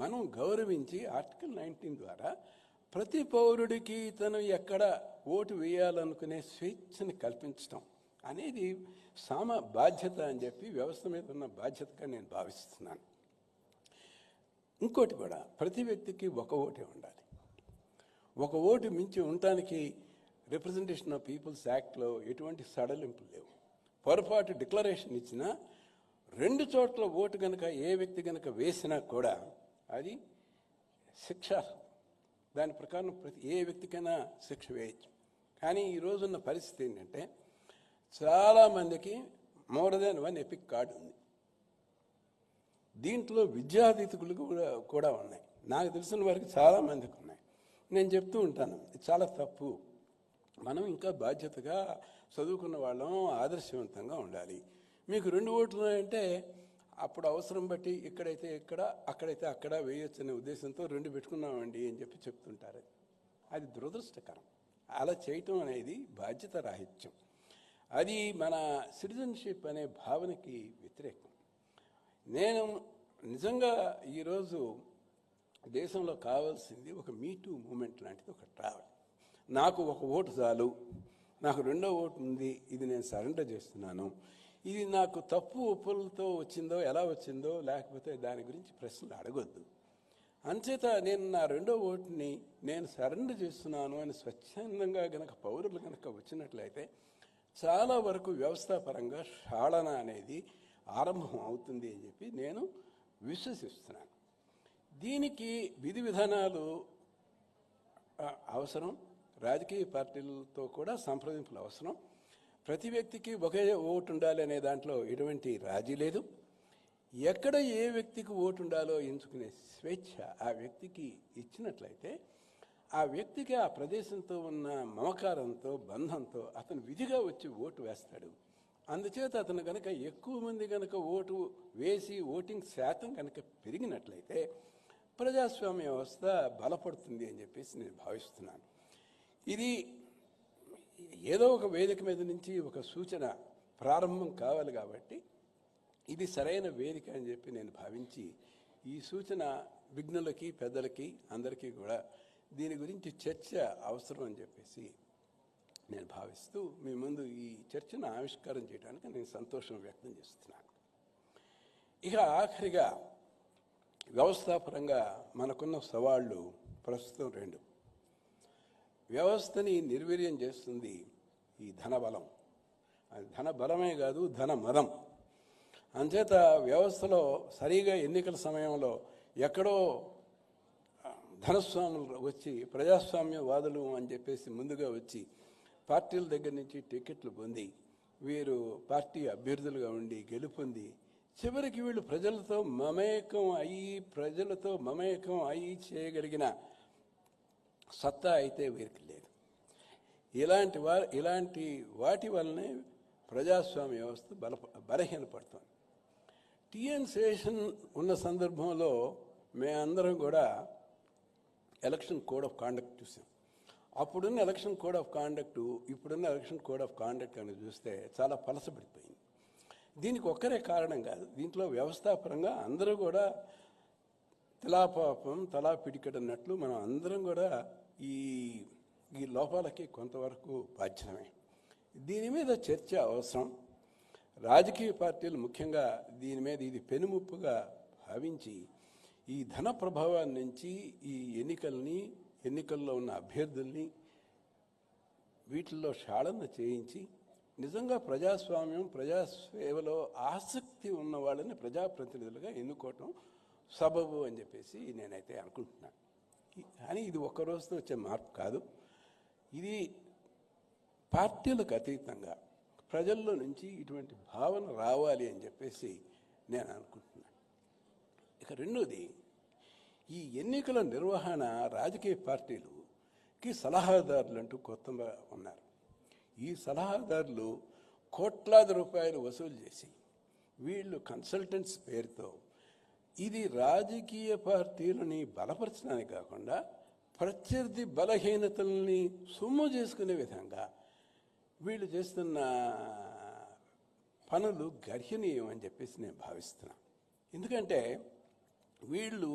మనం గౌరవించి ఆర్టికల్ 19 ద్వారా ప్రతి పౌరుడికి తను ఎక్కడ ఓటు వేయాలనుకునే స్వేచ్ఛని కల్పించడం అనేది బాధ్యత అని చెప్పి వ్యవస్థ మీద ఉన్న బాధ్యతగా నేను భావిస్తున్నాను. ఇంకోటి కూడా, ప్రతి వ్యక్తికి ఒక ఓటే ఉండాలి. ఒక ఓటు మించి ఉండటానికి రిప్రజెంటేషన్ ఆఫ్ పీపుల్స్ యాక్ట్లో ఎటువంటి సడలింపులు లేవు. పొరపాటు డిక్లరేషన్ ఇచ్చినా 2 చోట్ల ఓటు కనుక ఏ వ్యక్తి కనుక వేసినా కూడా అది శిక్ష. దాని ప్రకారం ఏ వ్యక్తికైనా శిక్ష వేయచ్చు. కానీ ఈ రోజున్న పరిస్థితి ఏంటంటే, చాలామందికి మోర్ దెన్ 1 ఎపిక్ కార్డు ఉంది. దీంట్లో విద్యార్థితులు కూడా ఉన్నాయి. నాకు తెలిసిన వారికి చాలామందికి ఉన్నాయి. నేను చెప్తూ ఉంటాను, ఇది చాలా తప్పు. మనం ఇంకా బాధ్యతగా చదువుకున్న వాళ్ళం ఆదర్శవంతంగా ఉండాలి. మీకు 2 ఓట్లు అంటే అప్పుడు అవసరం బట్టి ఇక్కడైతే ఇక్కడ, అక్కడైతే అక్కడ వేయొచ్చు అనే ఉద్దేశంతో 2 పెట్టుకున్నామండి అని చెప్పి చెప్తుంటారు. అది దురదృష్టకరం. అలా చేయటం అనేది బాధ్యత రాహిత్యం. అది మన సిటిజన్షిప్ అనే భావనకి వ్యతిరేకం. నేను నిజంగా ఈరోజు దేశంలో కావాల్సింది ఒక మీటూ మూమెంట్ లాంటిది ఒకటి రావాలి. నాకు ఒక ఓటు చాలు, నాకు 2వ ఓటు ఉంది, ఇది నేను సరెండర్ చేస్తున్నాను, ఇది నాకు తప్పు ఒప్పులతో వచ్చిందో ఎలా వచ్చిందో లేకపోతే దాని గురించి ప్రశ్నలు అడగొద్దు. అంచేత నేను నా 2వ ఓటుని నేను సరెండర్ చేస్తున్నాను అని స్వచ్ఛందంగా గనక పౌరులు కనుక వచ్చినట్లయితే చాలా వరకు వ్యవస్థాపరంగా షాళన అనేది ఆరంభం అవుతుంది అని చెప్పి నేను విశ్వసిస్తున్నాను. దీనికి విధి విధానాలు అవసరం, రాజకీయ పార్టీలతో కూడా సంప్రదింపులు అవసరం. ప్రతి వ్యక్తికి ఒకే ఓటు ఉండాలి అనే దాంట్లో ఎటువంటి రాజీ లేదు. ఎక్కడ ఏ వ్యక్తికి ఓటు ఉండాలో ఎంచుకునే స్వేచ్ఛ ఆ వ్యక్తికి ఇచ్చినట్లయితే ఆ వ్యక్తికి ఆ ప్రదేశంతో ఉన్న మమకారంతో, బంధంతో అతను విధిగా వచ్చి ఓటు వేస్తాడు. అందుచేత అతను కనుక ఎక్కువ మంది కనుక ఓటు వేసి ఓటింగ్ శాతం కనుక పెరిగినట్లయితే ప్రజాస్వామ్య వ్యవస్థ బలపడుతుంది అని చెప్పేసి నేను భావిస్తున్నాను. ఇది ఏదో ఒక వేదిక మీద నుంచి ఒక సూచన ప్రారంభం కావాలి కాబట్టి ఇది సరైన వేదిక అని చెప్పి నేను భావించి ఈ సూచన విఘ్నులకి పెద్దలకి అందరికీ కూడా దీని గురించి చర్చ అవసరం అని చెప్పేసి నేను భావిస్తూ మీ ముందు ఈ చర్చను ఆవిష్కారం చేయడానికి నేను సంతోషం వ్యక్తం చేస్తున్నాను. ఇక ఆఖరిగా వ్యవస్థాపరంగా మనకున్న సవాళ్ళు ప్రస్తుతం రెండు. వ్యవస్థని నిర్వీర్యం చేస్తుంది ఈ ధనబలం. అది ధన బలమే కాదు, ధన మదం. అంచేత వ్యవస్థలో సరిగా ఎన్నికల సమయంలో ఎక్కడో ధనస్వాములు వచ్చి ప్రజాస్వామ్యవాదులు అని చెప్పేసి ముందుగా వచ్చి పార్టీల దగ్గర నుంచి టికెట్లు పొంది వీరు పార్టీ అభ్యర్థులుగా ఉండి గెలుపొంది చివరికి వీళ్ళు ప్రజలతో మమేకం అయ్యి చేయగలిగిన సత్తా అయితే వీరికి లేదు. ఇలాంటి వాటి వల్లనే ప్రజాస్వామ్య వ్యవస్థ బలహీనపడుతుంది. టీఎన్ శేషన్ ఉన్న సందర్భంలో మేమందరం కూడా ఎలక్షన్ కోడ్ ఆఫ్ కాండక్ట్ చూసాం. అప్పుడున్న ఎలక్షన్ కోడ్ ఆఫ్ కాండక్ట్ ఇప్పుడున్న ఎలక్షన్ కోడ్ ఆఫ్ కాండక్ట్ అని చూస్తే చాలా పలసపడిపోయింది. దీనికి ఒక్కరే కారణం కాదు. దీంట్లో వ్యవస్థాపరంగా అందరూ కూడా తలాపాపం తలా పిడికడన్నట్లు మనం అందరం కూడా ఈ లోపాలకి కొంతవరకు బాధ్యమే. దీని మీద చర్చ అవసరం. రాజకీయ పార్టీలు ముఖ్యంగా దీని మీద ఇది పెనుముప్పుగా భావించి ఈ ధన ప్రభావాన్ని నుంచి ఈ ఎన్నికల్లో ఉన్న అభ్యర్థుల్ని వీటిల్లో షాళన చేయించి నిజంగా ప్రజాసేవలో ఆసక్తి ఉన్న వాళ్ళని ప్రజాప్రతినిధులుగా ఎన్నుకోవటం సబబు అని చెప్పేసి నేనైతే అనుకుంటున్నాను. కానీ ఇది ఒక్క రోజుతో వచ్చే మార్పు కాదు. ఇది పార్టీలకు అతీతంగా ప్రజల్లో నుంచి ఇటువంటి భావన రావాలి అని చెప్పేసి నేను అనుకుంటున్నాను. ఇక రెండోది, ఈ ఎన్నికల నిర్వహణ రాజకీయ పార్టీలుకి సలహాదారులు అంటూ కొత్తగా ఉన్నారు. ఈ సలహాదారులు కోట్లాది రూపాయలు వసూలు చేసి వీళ్ళు కన్సల్టెంట్స్ పేరుతో ఇది రాజకీయ పార్టీలని బలపరచడానికి కాకుండా ప్రత్యర్థి బలహీనతల్ని సొమ్ము చేసుకునే విధంగా వీళ్ళు చేస్తున్న పనులు గర్హనీయం అని చెప్పేసి నేను భావిస్తున్నాను. ఎందుకంటే వీళ్ళు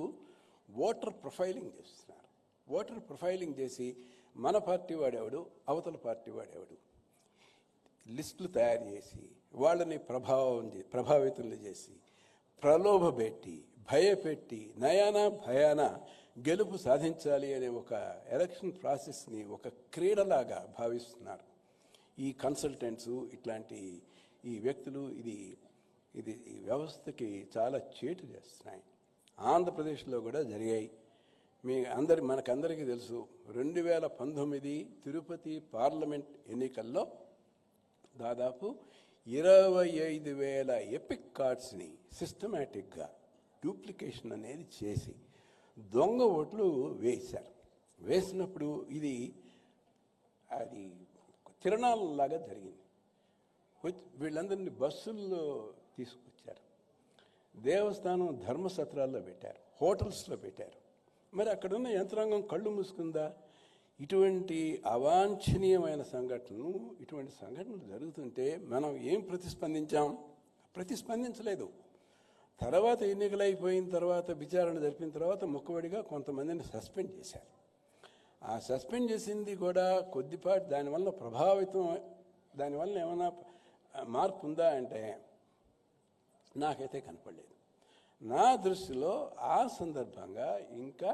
ఓటర్ ప్రొఫైలింగ్ చేస్తున్నారు. ఓటర్ ప్రొఫైలింగ్ చేసి మన పార్టీ వాడేవాడు, అవతల పార్టీ వాడేవాడు లిస్టులు తయారు చేసి వాళ్ళని ప్రభావితులు చేసి ప్రలోభపెట్టి భయపెట్టి నయానా భయాన గెలుపు సాధించాలి అనే ఒక ఎలక్షన్ ప్రాసెస్ని ఒక క్రీడలాగా భావిస్తున్నారు ఈ కన్సల్టెంట్స్. ఇట్లాంటి ఈ వ్యక్తులు ఇది ఈ వ్యవస్థకి చాలా చేటు చేస్తున్నాయి. ఆంధ్రప్రదేశ్లో కూడా జరిగాయి. మనకందరికీ తెలుసు, 2019 తిరుపతి పార్లమెంట్ ఎన్నికల్లో దాదాపు 25,000 ఎపిక్ కార్డ్స్ని సిస్టమేటిక్గా డూప్లికేషన్ అనేది చేసి దొంగ ఓట్లు వేశారు. వేసినప్పుడు అది తిరణాలలాగా జరిగింది. వీళ్ళందరినీ బస్సుల్లో తీసుకొచ్చారు, దేవస్థానం ధర్మసత్రాల్లో పెట్టారు, హోటల్స్లో పెట్టారు. మరి అక్కడున్న యంత్రాంగం కళ్ళు మూసుకుందా? ఇటువంటి అవాంఛనీయమైన ఇటువంటి సంఘటనలు జరుగుతుంటే మనం ఏం ప్రతిస్పందించలేదు. తర్వాత ఎన్నికలు అయిపోయిన తర్వాత విచారణ జరిపిన తర్వాత ముక్కబడిగా కొంతమందిని సస్పెండ్ చేశారు. ఆ సస్పెండ్ చేసింది కూడా కొద్దిపాటి దానివల్ల ఏమైనా మార్పు ఉందా అంటే నాకైతే కనపడలేదు. నా దృష్టిలో ఆ సందర్భంగా ఇంకా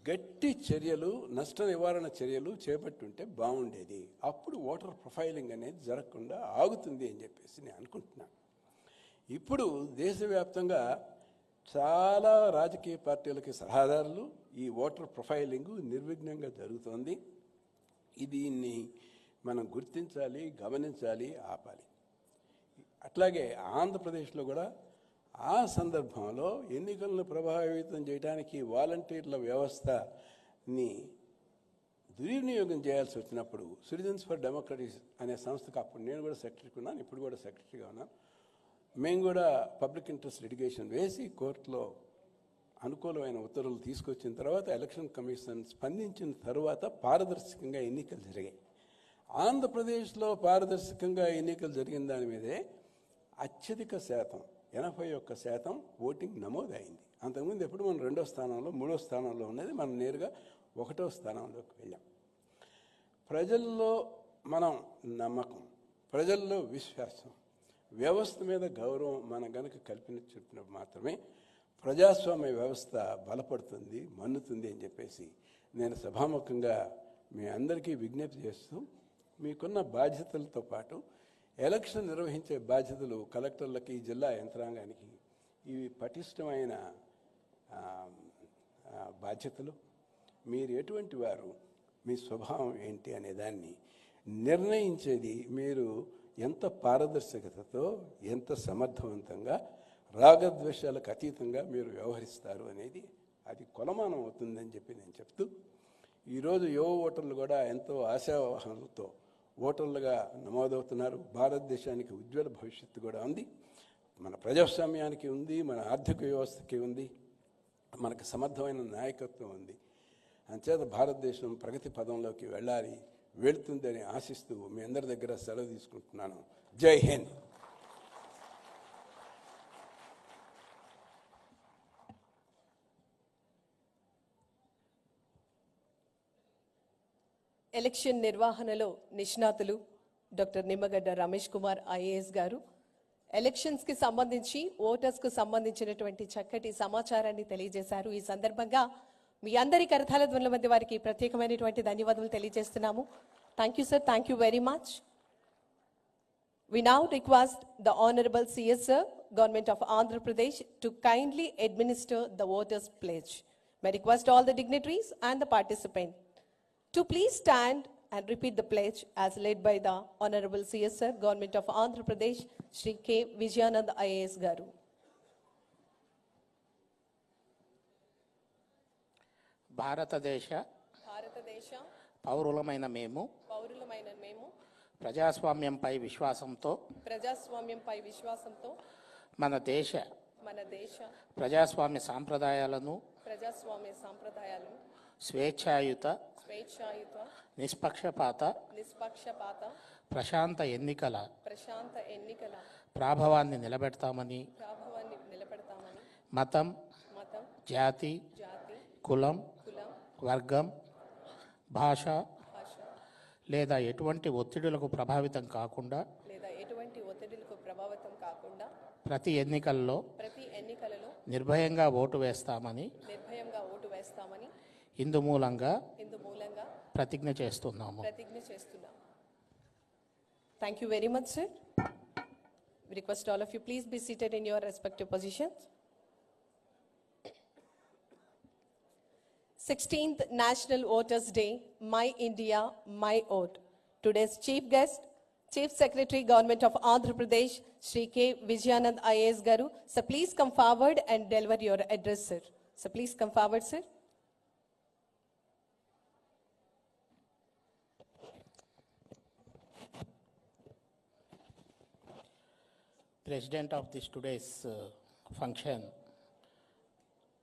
గట్టి చర్యలు, నష్ట నివారణ చర్యలు చేపట్టుంటే బాగుండేది. అప్పుడు ఓటర్ ప్రొఫైలింగ్ అనేది జరగకుండా ఆగుతుంది అని చెప్పేసి నేను అనుకుంటున్నాను. ఇప్పుడు దేశవ్యాప్తంగా చాలా రాజకీయ పార్టీలకి సలహాదారులు ఈ ఓటర్ ప్రొఫైలింగ్ నిర్విఘ్నంగా జరుగుతోంది. దీన్ని మనం గుర్తించాలి, గమనించాలి, ఆపాలి. అట్లాగే ఆంధ్రప్రదేశ్లో కూడా ఆ సందర్భంలో ఎన్నికలను ప్రభావితం చేయడానికి వాలంటీర్ల వ్యవస్థని దుర్వినియోగం చేయాల్సి వచ్చినప్పుడు సిటిజన్స్ ఫర్ డెమోక్రసీ అనే సంస్థకు అప్పుడు నేను కూడా సెక్రటరీగా ఉన్నాను, ఇప్పుడు కూడా సెక్రటరీగా ఉన్నాను. మేము కూడా పబ్లిక్ ఇంట్రెస్ట్ లిటిగేషన్ వేసి కోర్టులో అనుకూలమైన ఉత్తర్వులు తీసుకొచ్చిన తర్వాత ఎలక్షన్ కమిషన్ స్పందించిన తర్వాత పారదర్శకంగా ఎన్నికలు జరిగాయి. ఆంధ్రప్రదేశ్లో పారదర్శకంగా ఎన్నికలు జరిగిన దాని మీదే అత్యధిక శాతం 81% ఓటింగ్ నమోదైంది. అంతకుముందు ఎప్పుడు మనం 2వ స్థానంలో 3వ స్థానంలో ఉన్నది, మనం నేరుగా 1వ స్థానంలోకి వెళ్ళాం. ప్రజల్లో మనం నమ్మకం, ప్రజల్లో విశ్వాసం, వ్యవస్థ మీద గౌరవం మనం గనక కల్పించినప్పుడు మాత్రమే ప్రజాస్వామ్య వ్యవస్థ బలపడుతుంది, మన్నుతుంది అని చెప్పేసి నేను సభాముఖంగా మీ అందరికీ విజ్ఞప్తి చేస్తూ, మీకున్న బాధ్యతలతో పాటు ఎలక్షన్ నిర్వహించే బాధ్యతలు కలెక్టర్లకి, జిల్లా యంత్రాంగానికి ఇవి పటిష్టమైన బాధ్యతలు. మీరు ఎటువంటి వారు, మీ స్వభావం ఏంటి అనే దాన్ని నిర్ణయించేది మీరు ఎంత పారదర్శకతతో, ఎంత సమర్థవంతంగా, రాగద్వేషాలకు అతీతంగా మీరు వ్యవహరిస్తారు అనేది అది కొలమానం అవుతుందని చెప్పి నేను చెప్తూ, ఈరోజు యువ ఓటర్లు కూడా ఎంతో ఆశావాహనలతో ఓటర్లుగా నమోదవుతున్నారు. భారతదేశానికి ఉజ్వల భవిష్యత్తు కూడా ఉంది, మన ప్రజాస్వామ్యానికి ఉంది, మన ఆర్థిక వ్యవస్థకి ఉంది, మనకు సమర్థమైన నాయకత్వం ఉంది. అంచేత భారతదేశం ప్రగతి పదంలోకి వెళ్ళాలి, వెళుతుందని ఆశిస్తూ మీ అందరి దగ్గర సెలవు తీసుకుంటున్నాను. జై హింద్. ఎలక్షన్ నిర్వహణలో నిష్ణాతులు డాక్టర్ నిమ్మగడ్డ రమేష్ కుమార్ ఐఏఎస్ గారు ఎలక్షన్స్కి సంబంధించి, ఓటర్స్కు సంబంధించినటువంటి చక్కటి సమాచారాన్ని తెలియజేశారు. ఈ సందర్భంగా మీ అందరి కరతాళ ధ్వనుల మధ్య వారికి ప్రత్యేకమైనటువంటి ధన్యవాదాలు తెలియజేస్తున్నాము. Thank you sir, thank you very much. We now request the Honorable CS Sir, Government of Andhra Pradesh, to kindly administer the voters' pledge. May I request all the dignitaries and the participants to please stand and repeat the pledge as led by the Honorable CS Sir, Government of Andhra Pradesh, Shri K. Vijayanand IAS Garu. భారతదేశ భారతదేశ పౌరులమైన మేము ప్రజాస్వామ్యంపై విశ్వాసంతో మన దేశ ప్రజాస్వామ్య సాంప్రదాయాలను స్వేచ్ఛాయుత నిష్పక్షపాత ప్రశాంత ఎన్నికల ప్రాభవాన్ని నిలబెడతామని మతం, జాతి, కులం, వర్గం, భాష లేదా ఎటువంటి ఒత్తిడులకు ప్రభావితం కాకుండా ప్రతి ఎన్నికల్లో నిర్భయంగా ఓటు వేస్తామని ఇందు మూలంగా ప్రతిజ్ఞ చేస్తున్నాము. Thank you very much, sir. We request all of you please be seated in your respective positions. 16th National Voters Day, My India, My Vote. Today's chief guest, Chief Secretary, Government of Andhra Pradesh, Shri K. Vijayanand IAS Garu. So please come forward and deliver your address, sir. So please come forward, sir. President of this today's function,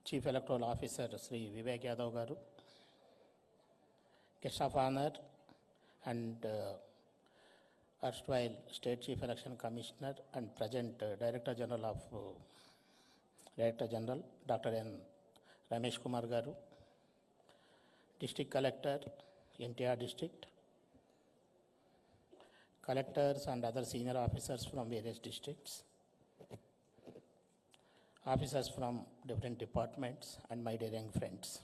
Chief Electoral Officer Sri Vivek Yadav Garu, Guest of Honor and erstwhile State Chief Election Commissioner and present Director General Dr. N. Ramesh Kumar Garu, District Collector, NTR District, collectors and other senior officers from various districts, officers from different departments, and my dear young friends.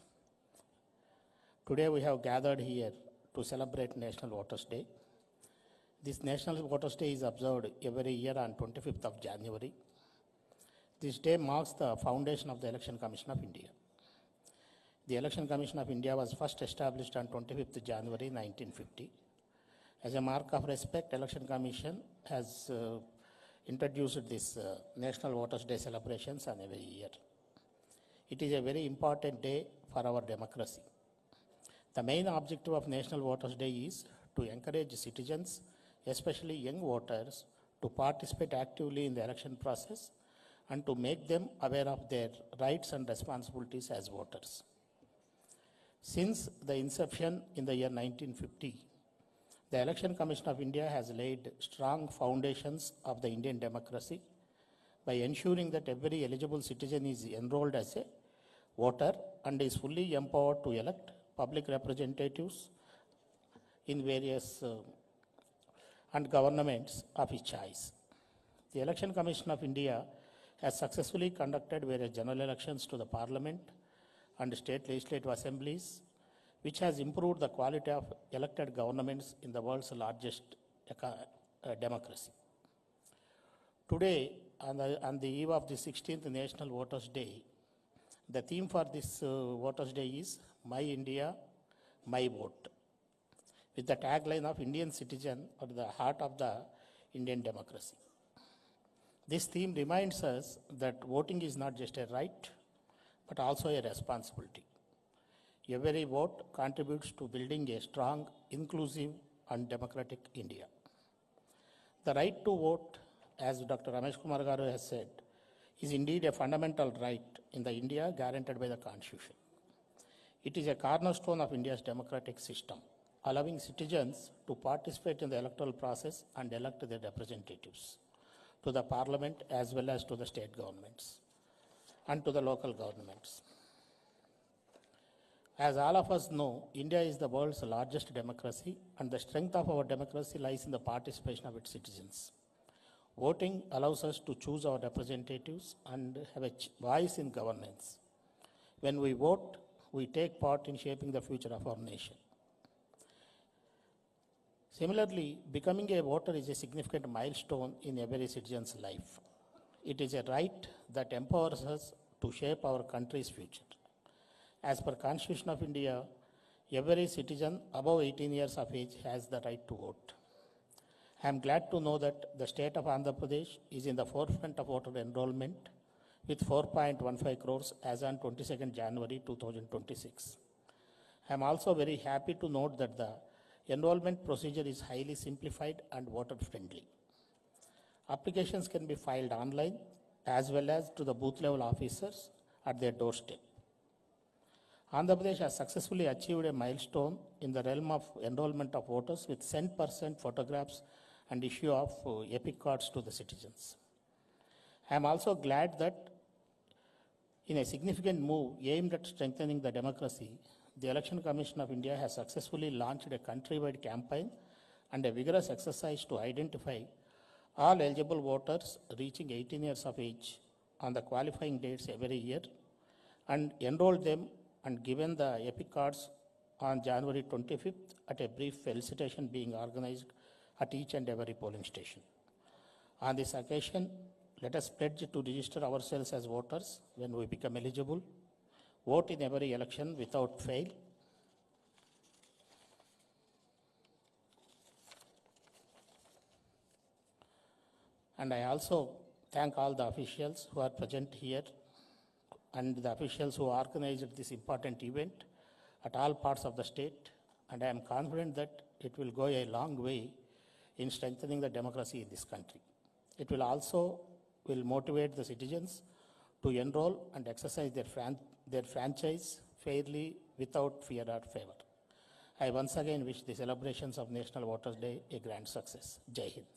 Today we have gathered here to celebrate National Voters Day. This National Voters Day is observed every year on 25th of January. This day marks the foundation of the Election Commission of India. The Election Commission of India was first established on 25th January 1950. As a mark of respect, Election Commission has introduced this National Voters Day celebrations on every year. It is a very important day for our democracy. The main objective of National Voters Day is to encourage citizens, especially young voters, to participate actively in the election process and to make them aware of their rights and responsibilities as voters. Since the inception in the year 1950, the Election Commission of India has laid strong foundations of the Indian democracy by ensuring that every eligible citizen is enrolled as a voter and is fully empowered to elect public representatives in various and governments of his choice. The Election Commission of India has successfully conducted various general elections to the Parliament and state legislative assemblies, which has improved the quality of elected governments in the world's largest democracy. Today, on the eve of the 16th National Voters Day, the theme for this Voters Day is My India, My Vote, with the tagline of Indian citizen at the heart of the Indian democracy. This theme reminds us that voting is not just a right, but also a responsibility. Every vote contributes to building a strong, inclusive, and democratic India. The right to vote, as Dr. Ramesh Kumar Garu has said, is indeed a fundamental right in the India guaranteed by the Constitution. It is a cornerstone of India's democratic system, allowing citizens to participate in the electoral process and elect their representatives to the Parliament as well as to the state governments and to the local governments. As all of us know, India is the world's largest democracy, and the strength of our democracy lies in the participation of its citizens. Voting allows us to choose our representatives and have a voice in governance. When we vote, we take part in shaping the future of our nation. Similarly, becoming a voter is a significant milestone in every citizen's life. It is a right that empowers us to shape our country's future. As per Constitution of India, every citizen above 18 years of age has the right to vote. I am glad to know that the state of Andhra Pradesh is in the forefront of voter enrollment with 4.15 crores as on 22nd January 2026. I am also very happy to note that the enrollment procedure is highly simplified and voter-friendly. Applications can be filed online as well as to the booth-level officers at their doorstep. Andhra Pradesh has successfully achieved a milestone in the realm of enrollment of voters with 100% photographs and issue of epic cards to the citizens. I am also glad that in a significant move aimed at strengthening the democracy, the Election Commission of India has successfully launched a countrywide campaign and a vigorous exercise to identify all eligible voters reaching 18 years of age on the qualifying dates every year and enroll them and given the epic cards on January 25th at a brief felicitation being organized at each and every polling station. On this occasion, let us pledge to register ourselves as voters when we become eligible, vote in every election without fail, and I also thank all the officials who are present here and the officials who organized this important event at all parts of the state, and I am confident that it will go a long way in strengthening the democracy in this country. It will also motivate the citizens to enroll and exercise their franchise fairly without fear or favor. I once again wish the celebrations of National Voters Day a grand success. Jai Hind.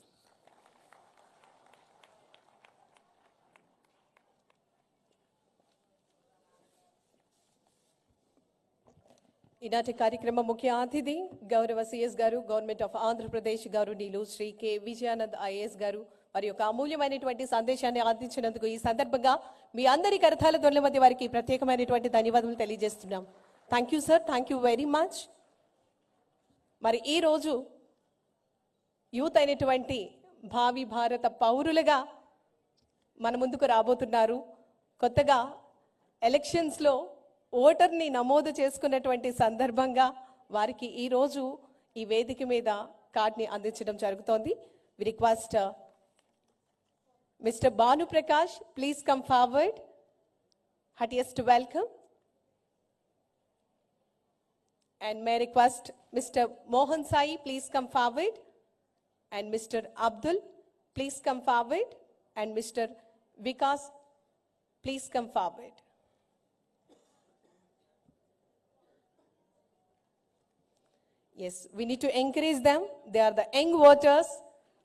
ఈనాటి కార్యక్రమ ముఖ్య అతిథి గౌరవ CS గారు, government of Andhra Pradesh గౌరవనీయులు Shri K Vijayanand IAS గారు మరి యొక్క అమూల్యమైనటువంటి సందేశాన్ని అందించినందుకు ఈ సందర్భంగా మీ అందరి కరతాళ ధ్వనుల మధ్య వారికి ప్రత్యేకమైనటువంటి ధన్యవాదాలు తెలియజేస్తున్నాం. Thank you sir, thank you very much. మరి ఈరోజు యూత్ అయినటువంటి భావి భారత పౌరులుగా మన ముందుకు రాబోతున్నారు. కొత్తగా ఎలక్షన్స్లో ఓటర్ని నమోదు చేసుకున్నటువంటి సందర్భంగా వారికి ఈరోజు ఈ వేదిక మీద కార్డ్ని అందించడం జరుగుతోంది. We request mister Bhanu Prakash, please come forward. Heartiest welcome. And may I request Mr. Mohan Sai, please come forward. And Mr. Abdul, please come forward. And Mr. Vikas, please come forward. Yes, we need to encourage them. They are the young voters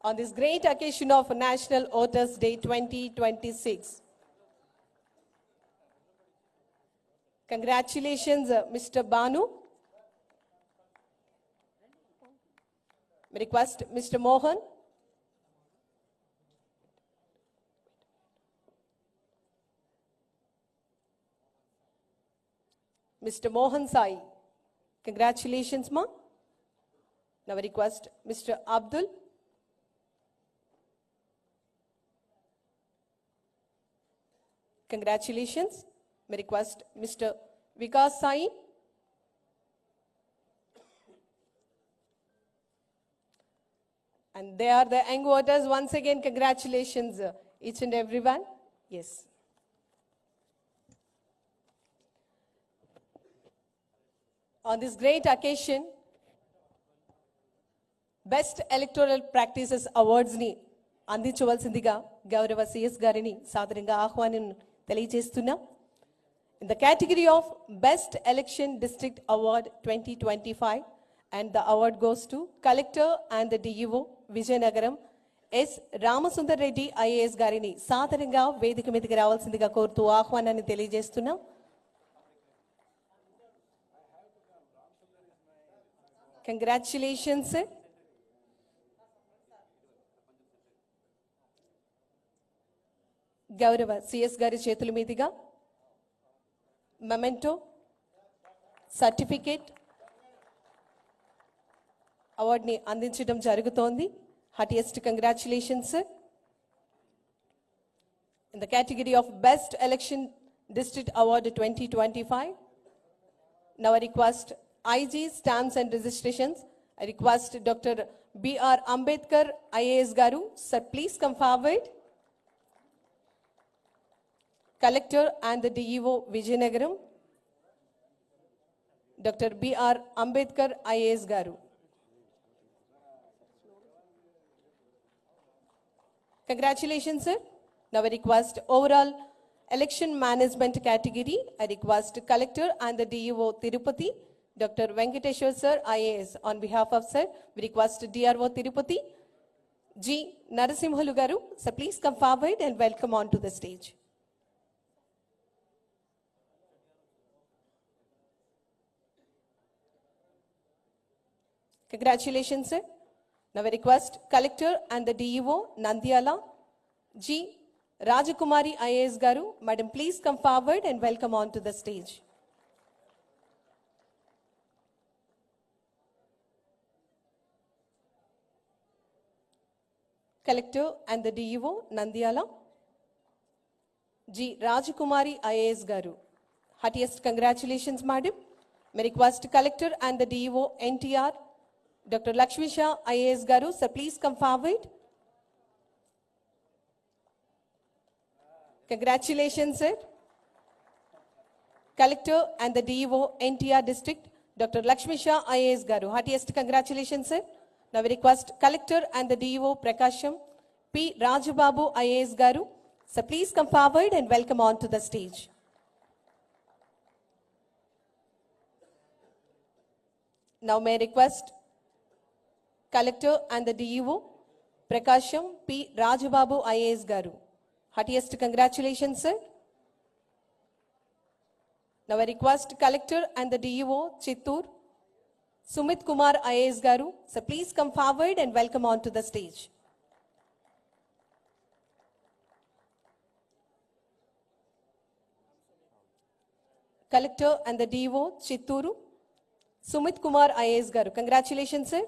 on this great occasion of National Voters Day 2026. Congratulations, Mr. Banu. Request Mr. Mohan. Mr. Mohan Sai. Congratulations, ma. Now I request Mr. Abdul. Congratulations. May request Mr. Vikas Sai. And they are the young voters. Once again, congratulations, each and everyone. Yes. On this great occasion, best electoral practices అవార్డ్స్ని అందించవలసిందిగా గౌరవ CS గారిని సాదరంగా ఆహ్వానం తెలియజేస్తున్నాం. In the category of best election district award 2025 and the award goes to collector and the DEO Vizianagaram S Ramasundar Reddy IAS గారిని సాదరంగా వేదిక మీదకి రావాల్సిందిగా కోరుతూ ఆహ్వానాన్ని తెలియజేస్తున్నాం. కంగ్రాచులేషన్స్. గౌరవ సిఎస్ గారి చేతుల మీదుగా మెమెంటో, సర్టిఫికేట్, అవార్డుని అందించడం జరుగుతోంది. Heartiest congratulations. In the category of best election district award 2025, now I request IG stamps and registrations. I request doctor BR Ambedkar IAS garu. Sir please come forward. Collector and the DEO Vijayanagaram, Dr. B.R. Ambedkar IAS Garu. Congratulations, sir. Now I request overall election management category. I request Collector and the DEO Tirupati, Dr. Venkateshwar sir IAS. On behalf of sir, we request DRO Tirupati, G. Narasimhalu Garu. So please come forward and welcome on to the stage. Congratulations, sir. Now I request Collector and the DEO Nandyala, G. Rajakumari IAS Garu. Madam, please come forward and welcome on to the stage. Collector and the DEO Nandyala, G. Rajakumari IAS Garu. Heartiest congratulations, madam. May request Collector and the DEO NTR, Dr. Lakshmi Shah IAS Garu. Sir, please come forward. Congratulations, sir. Collector and the DEO NTR District, Dr. Lakshmi Shah IAS Garu. Heartiest congratulations, sir. Now we request Collector and the DEO Prakasham P. Rajababu IAS Garu. So please come forward and welcome on to the stage. Now may I request Collector and the DEO Prakasham P. Rajababu IAS Garu. Heartiest congratulations, sir. Now I request Collector and the DEO Chittur Sumit Kumar IAS Garu. So please come forward and welcome on to the stage. Collector and the DEO Chitturu Sumit Kumar IAS Garu. Congratulations, sir.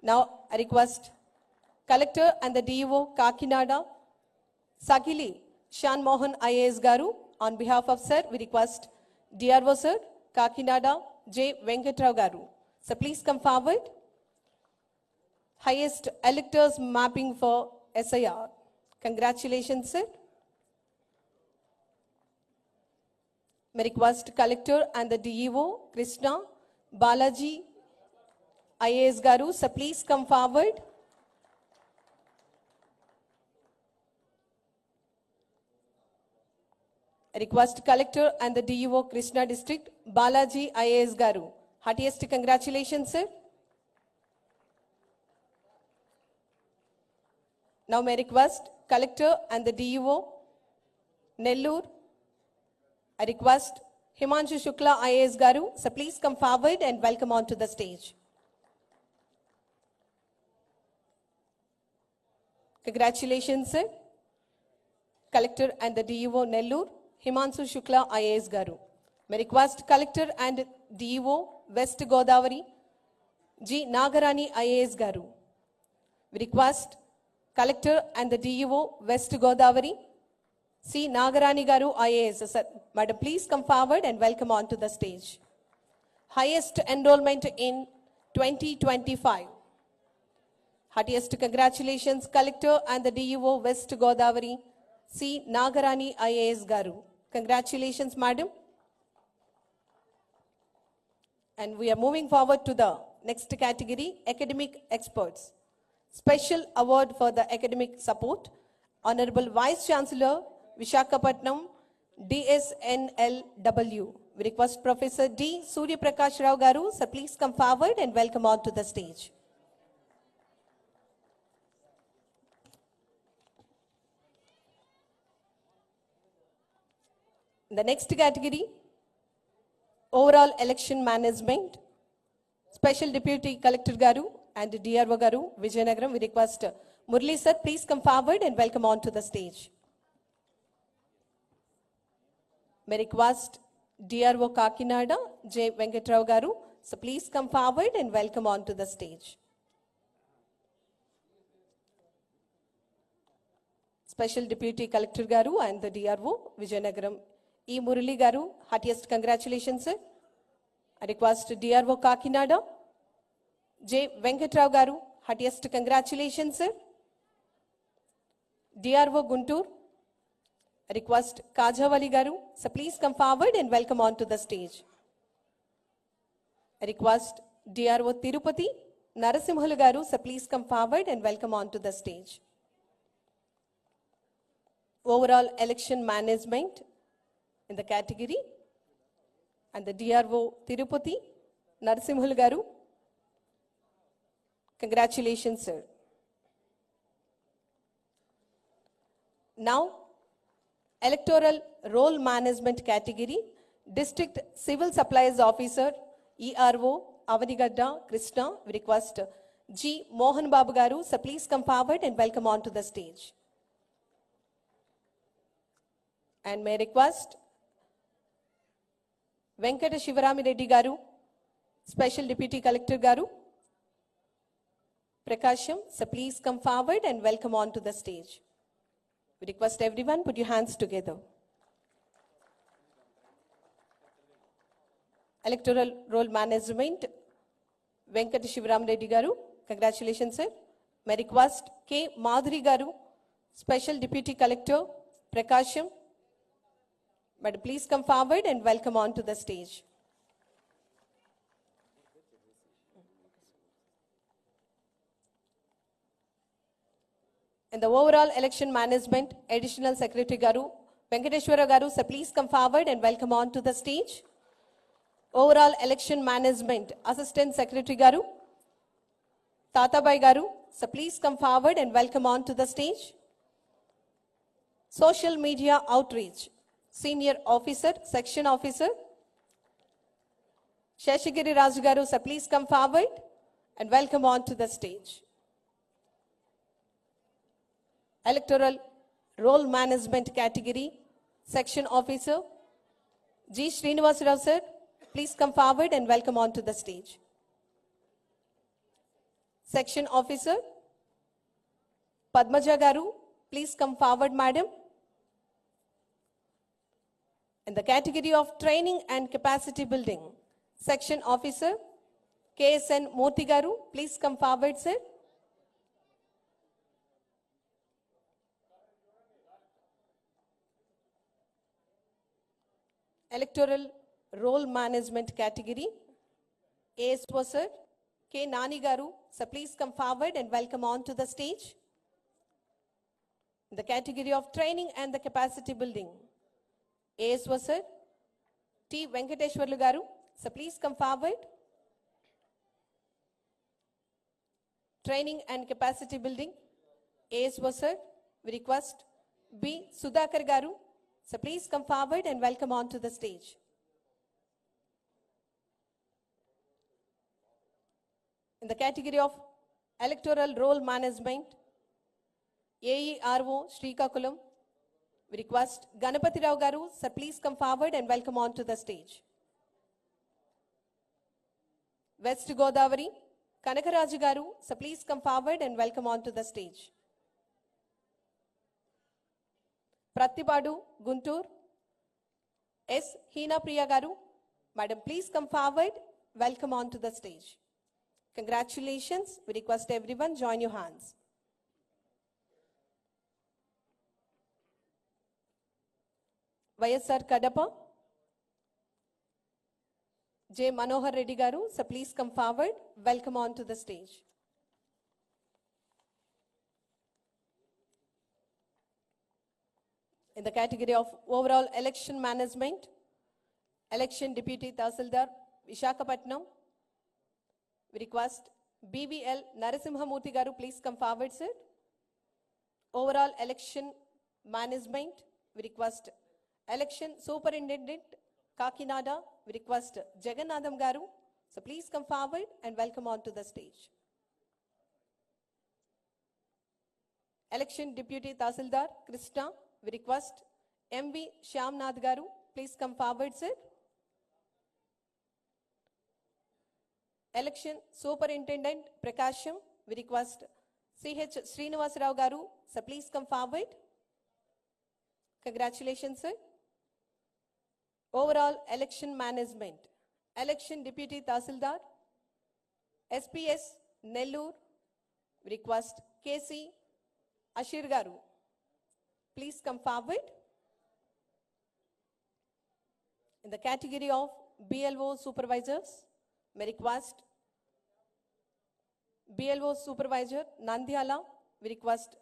Now I request Collector and the DEO Kakinada Sakili Shan Mohan IAS Garu. On behalf of sir, we request DRO sir Kakinada J. Venkatrao Garu. So please come forward. Highest electors mapping for SIR. Congratulations, sir. May request Collector and the DEO Krishna Balaji IAS Garu, so please come forward. I request Collector and the DEO Krishna District, Balaji IAS Garu. Heartiest congratulations, sir. Now may I request Collector and the DEO Nellore. I request Himanshu Shukla IAS Garu, so please come forward and welcome onto the stage. Congratulations, sir. Collector and the DEO Nellore, Himanshu Shukla IAS Garu. May request Collector and DEO West Godavari, G. Nagarani IAS Garu. We request Collector and the DEO West Godavari, C. Nagarani Garu IAS. Sir, madam, please come forward and welcome onto the stage. Highest enrollment in 2025. Heartiest congratulations, Collector and the DEO West Godavari, C. Nagarani IAS Garu. Congratulations, madam. And we are moving forward to the next category, academic experts. Special award for the academic support, Honorable Vice Chancellor, Visakhapatnam, DSNLW. We request Professor D. Surya Prakash Rao Garu, so please come forward and welcome on to the stage. The next category, overall election management, Special Deputy Collector Garu and DRO Garu, Vijayanagaram. We request Murli sir, please come forward and welcome on to the stage. May request DRO Kakinada, J. Venkatrao Garu, so please come forward and welcome on to the stage. Special Deputy Collector Garu and the DRO, Vijayanagaram. E. Murali Garu, heartiest congratulations, sir. I request DRO Kakinada, J. Venkatrao Garu, heartiest congratulations, sir. DRO Guntur, I request Kajawali Garu, so please come forward and welcome on to the stage. I request DRO Tirupati, Narasimhalu Garu, so please come forward and welcome on to the stage. Overall election management in the category, and the DRO Tirupati, Narasimhalu Garu. Congratulations, sir. Now, electoral roll management category, District Civil Supplies Officer, ERO, Avanigadda, Krishna. We request G. Mohan Babu Garu, so please come forward and welcome on to the stage. And may I request Venkata Shivarami Reddy Garu, Special Deputy Collector Garu, Prakasham, so please come forward and welcome on to the stage. We request everyone, put your hands together. Electoral roll management, Venkata Shivaram Reddy Garu. Congratulations, sir. May request K. Madhuri Garu, Special Deputy Collector, Prakasham. But please come forward and welcome on to the stage. In the overall election management, Additional Secretary Garu, Venkateshwara Garu, so please come forward and welcome on to the stage. Overall election management, Assistant Secretary Garu, Tatabai Garu, so please come forward and welcome on to the stage. Social Media Outreach, Senior Officer, Section Officer, Sheshagiri Raju Garu, so please come forward and welcome on to the stage. Electoral Roll Management Category, Section Officer, G. Srinivas Rao, sir, please come forward and welcome on to the stage. Section Officer, Padmaja Garu, please come forward, madam. In the category of Training and Capacity Building, Section Officer, KSN Murthy Garu, please come forward, sir. Electoral Roll Management Category, ASO sir, K. Nani Garu, sir, please come forward and welcome on to the stage. In the category of training and the capacity building, ASO sir, T. Venkateshwarlu Garu, sir, please come forward. Training and capacity building, ASO sir, we request B. Sudhakar Garu, sir, please come forward and welcome on to the stage. In the category of electoral roll management, AERO Srikakulam, we request Ganapati Rao Garu, sir, please come forward and welcome on to the stage. West Godavari, Kanakaraju Garu, sir, please come forward and welcome on to the stage. Pratibadu, Guntur, S. Hina Priya Garu, madam, please come forward, welcome on to the stage. Congratulations, we request everyone join your hands. YSR Kadapa, J. Manohar Reddy Garu, so please come forward, welcome on to the stage. In the category of overall election management, election deputy Tahsildar Visakhapatnam, we request BBL Narasimhamurthy Garu, please come forward, sir. Overall election management, we request election superintendent Kakinada, we request Jagannadam Garu, so please come forward and welcome on to the stage. Election deputy Tahsildar Krishna, we request MV Shyamnath Garu, please come forward, sir. Election Superintendent Prakasham, we request CH Srinivas Rao Garu, so please come forward. Congratulations, sir. Overall election management, election deputy Tahsildar, SPS Nellore, we request KC Ashir Garu, please come forward. In the category of BLO supervisors, may request BLO supervisor Nandyala, we request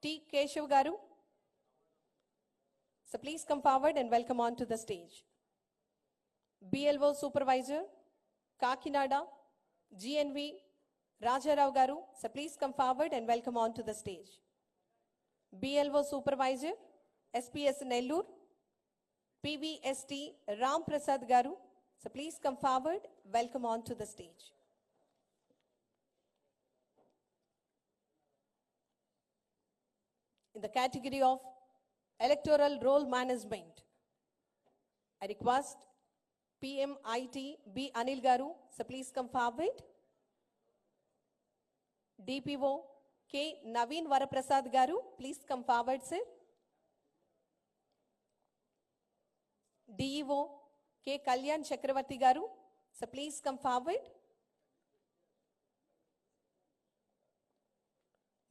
T. Keshav Garu, so please come forward and welcome on to the stage. BLO supervisor Kakinada GNV Rajarao Garu, so please come forward and welcome on to the stage. BLO supervisor SPS Nellore PVST Ram Prasad Garu, so please come forward, welcome on to the stage. In the category of electoral roll management, I request PMIT B. Anil Garu, so please come forward. DPO K. Naveen Varaprasad Garu, please come forward, sir. DEO K. Kalyan Chakravarti Garu, so please come forward.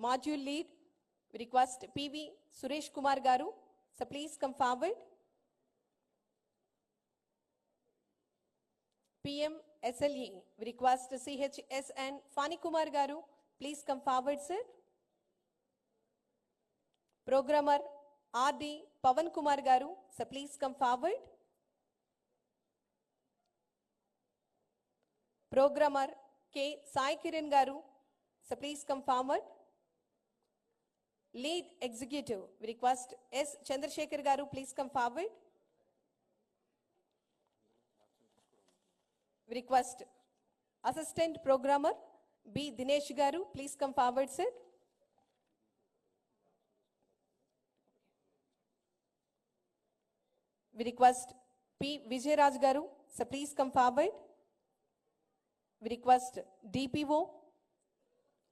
Module lead, we request PV Suresh Kumar Garu, so please come forward. PM SLE, we request CHSN Fani Kumar Garu, please come forward, sir. Programmer RD Pavan Kumar Garu, so please come forward. Programmer K. Sai Kiran Garu, so please come forward. Lead Executive, we request S. Chandrasekhar Garu, please come forward. We request Assistant Programmer B. Dinesh Garu, please come forward, sir. We request P. Vijay Garu, so please come forward. We request DPO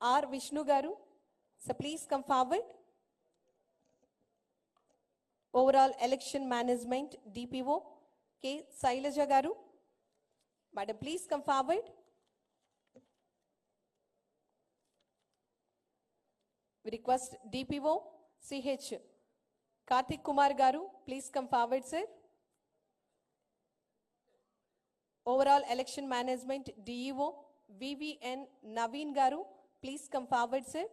R. Vishnu Garu, so please come forward. Overall election management DPO K. Sailaja Garu, madam, please come forward. We request DPO CH Karthik Kumar Garu, please come forward, sir. Overall Election Management DEO VVN Naveen Garu, please come forward, sir.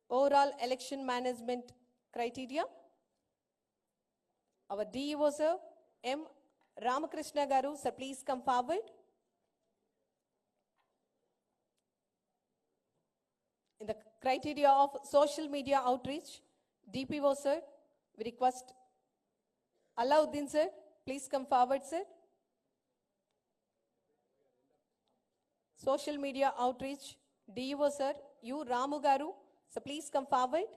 Overall Election Management Criteria. Our DEO, sir, M. Ramakrishna Garu, sir, please come forward. In the criteria of social media outreach, DPO, sir, we request Alauddin, sir, please come forward, sir. Social media outreach, DEO, sir, U. Ramu Garu, so please come forward.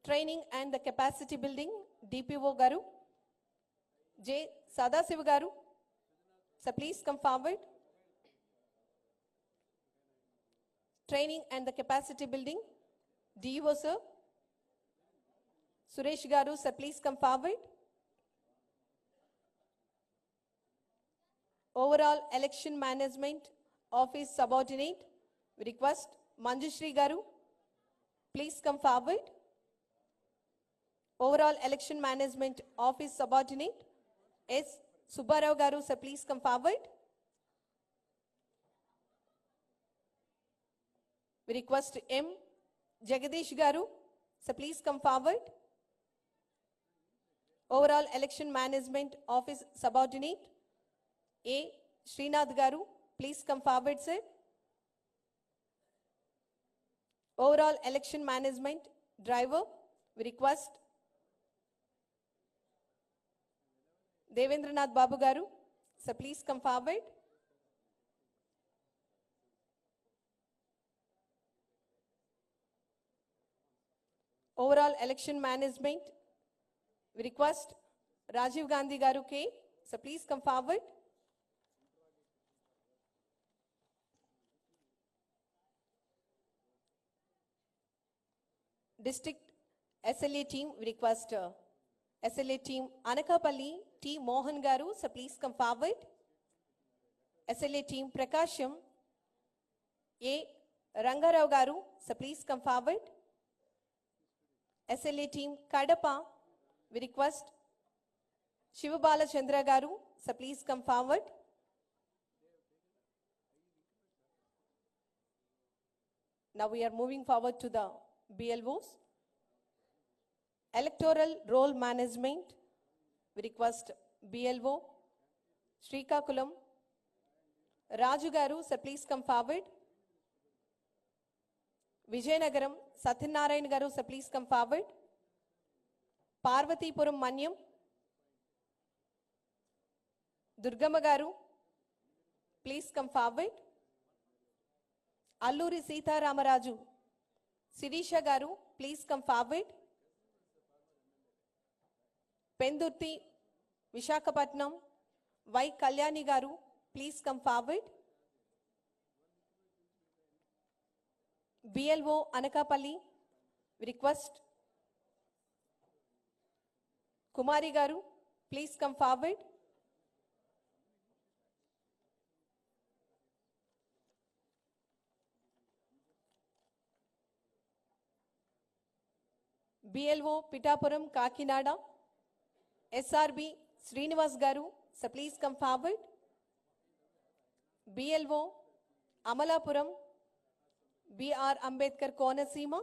Training and the capacity building, DPO Garu. J. Sadasiva Garu, so please come forward. Training and the capacity building, DEO, sir. Suresh Garu, sir, please come forward. Overall Election Management Office Subordinate, we request Manjushri Garu, please come forward. Overall Election Management Office Subordinate, S. Subbarao Garu, sir, please come forward. We request M. Jagadish Garu, sir, please come forward. Overall Election Management Office Subordinate, A. Srinath Garu, please come forward, sir. Overall Election Management Driver, we request Devendranath Babu Garu, sir, please come forward. Overall Election Management, we request Rajiv Gandhi Garu K, so please come forward. District SLA team, we request SLA team Anakapalli T. Mohan Garu, so please come forward. SLA team Prakasham A. Rangarao Garu, so please come forward. SLA team Kadapa, we request Shivabala Chandra Garu, so please come forward. Now we are moving forward to the BLOs. Electoral Roll Management, we request BLO Srikakulam Raju Garu, sir, please come forward. Vijayanagaram Satyanarayan Garu, sir, please come forward. Parvatipuram Manyam Durgama Garu, please come forward. Alluri Sita Ramaraju Sirisha Garu, please come forward. Pendurti Vishakhapatnam Y. Kalyani Garu, please come forward. BLO Anakapalli, we request Kumari Garu, please come forward. BLO Pitapuram Kakinada SRB Srinivas Garu, so please come forward. BLO Amalapuram BR Ambedkar Konasima,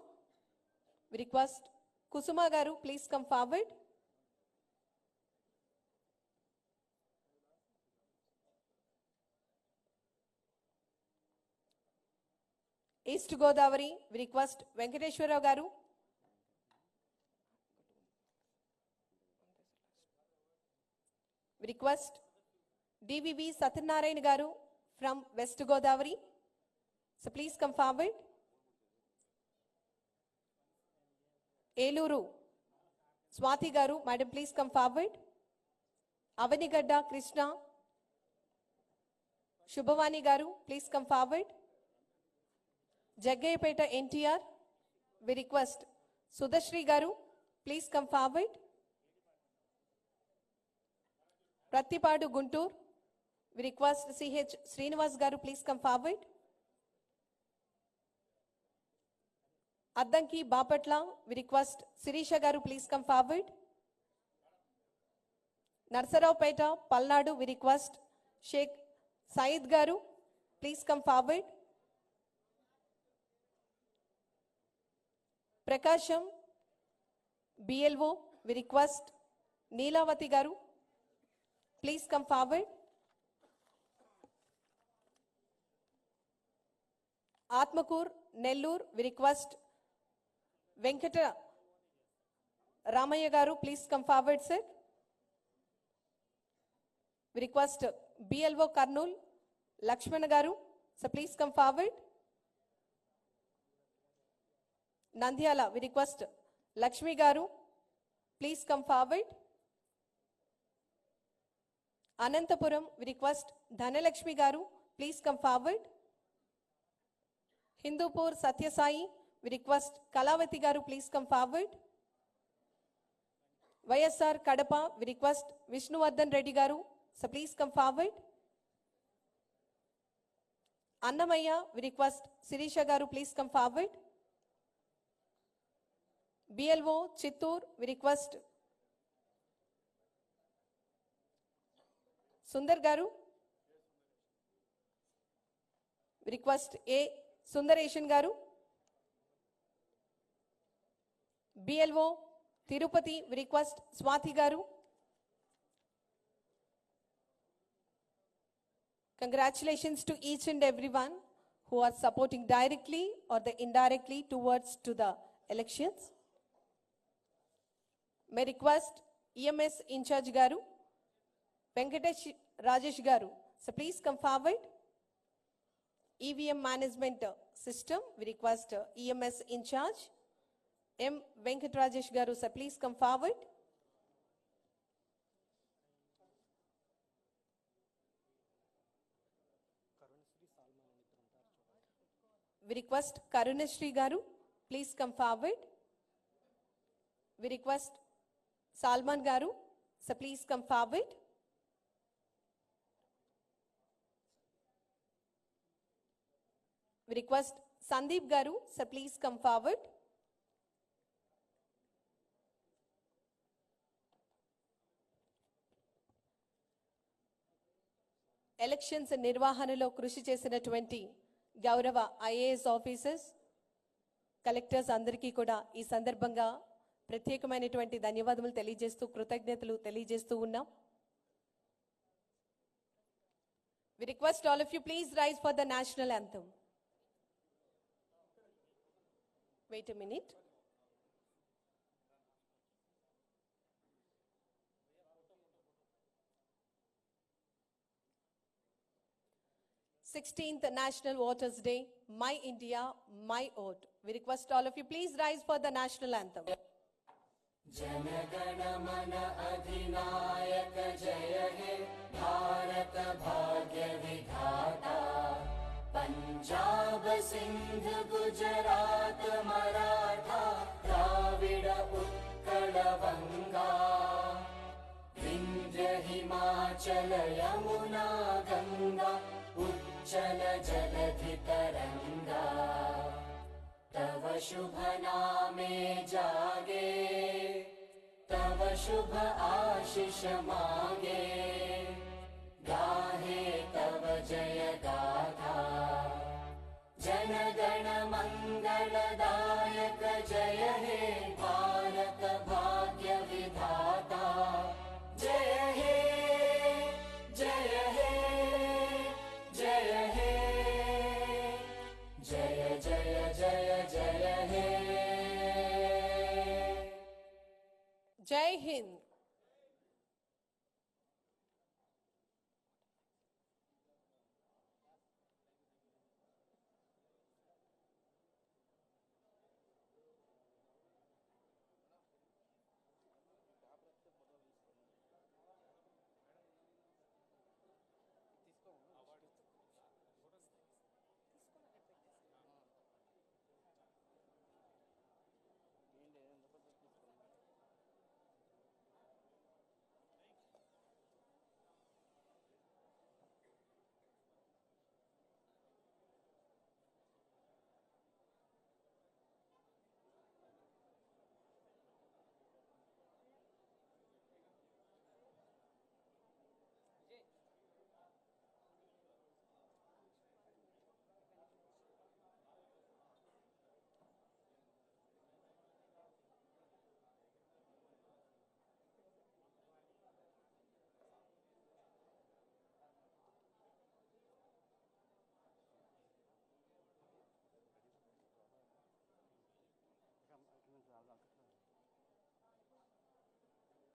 we request Kusuma Garu, please come forward. East Godavari, we request Venkateshwara Garu. We request DVV Satyanarayan Garu from West Godavari. So please come forward. Eluru Swati Garu, madam, please come forward. Avanigadda Krishna Shubhavani Garu, please come forward. Jaggayapeta NTR, we request Sudashri Garu, please come forward. Prattipadu Guntur, we request CH Srinivas Garu, please come forward. Addanki Bapatla, we request Sirisha Garu, please come forward. Narsaraupeta, Palnadu, we request Sheikh Said Garu, please come forward. Prakasham, BLO, we request Neelavati Garu, please come forward. Atmakur, Nellur, we request Venkata Ramaya Garu, please come forward, sir. We request BLO Karnool, Lakshmana Garu, so please come forward. Nandyala, we request Lakshmi Garu, please come forward. Anantapuram, we request Dhanalakshmi Garu, please come forward. Hindupur, Satya Sai, we request Kalavati Garu, please come forward. YSR Kadapa, we request Vishnuvardhan Reddy Garu, so please come forward. Annamaya, we request Sirisha Garu, please come forward. BLO Chittur, we request Sundar Garu. We request A. Sundareshan Garu. BLO Tirupati, we request Swathi Garu. Congratulations to each and everyone who are supporting directly or indirectly towards to the elections. May request EMS in charge Garu, Venkatesh Rajesh Garu. So please come forward. EVM management system, we request EMS in charge. M. Venkat Rajesh Garu, so please come forward. We request Karunashri Garu, please come forward. We request Salman Garu, so please come forward. We request Sandeep Garu, so please come forward. Elections and నిర్వహణలో కృషి చేసినటువంటి గౌరవ IAS officers collectors అందరికీ కూడా ఈ సందర్భంగా ప్రత్యేకమైనటువంటి ధన్యవాదములు తెలియజేస్తూ కృతజ్ఞతలు తెలియజేస్తూ ఉన్నాం. We request all of you please rise for the national anthem. Wait a minute. Sixteenth National Voters Day, My India, My Vote. We request all of you please rise for the national anthem. जनगण मन अधिनायक जय हे भारत भाग्य विधाता पंजाब सिंध गुजरात मराठा द्राविड उत्कल बंगा विंध्य हिमाचल यमुना गंगा उच्चल जलधि तरंगा तव शुभ नामे जागे तव शुभ आशीष मांगे गाहे तव जय गाथा जन गण मंगलदायक जय हे भारत भाग्य विधाता जय हे जय हे जय हे जय जय जय जय हे Jai Hind.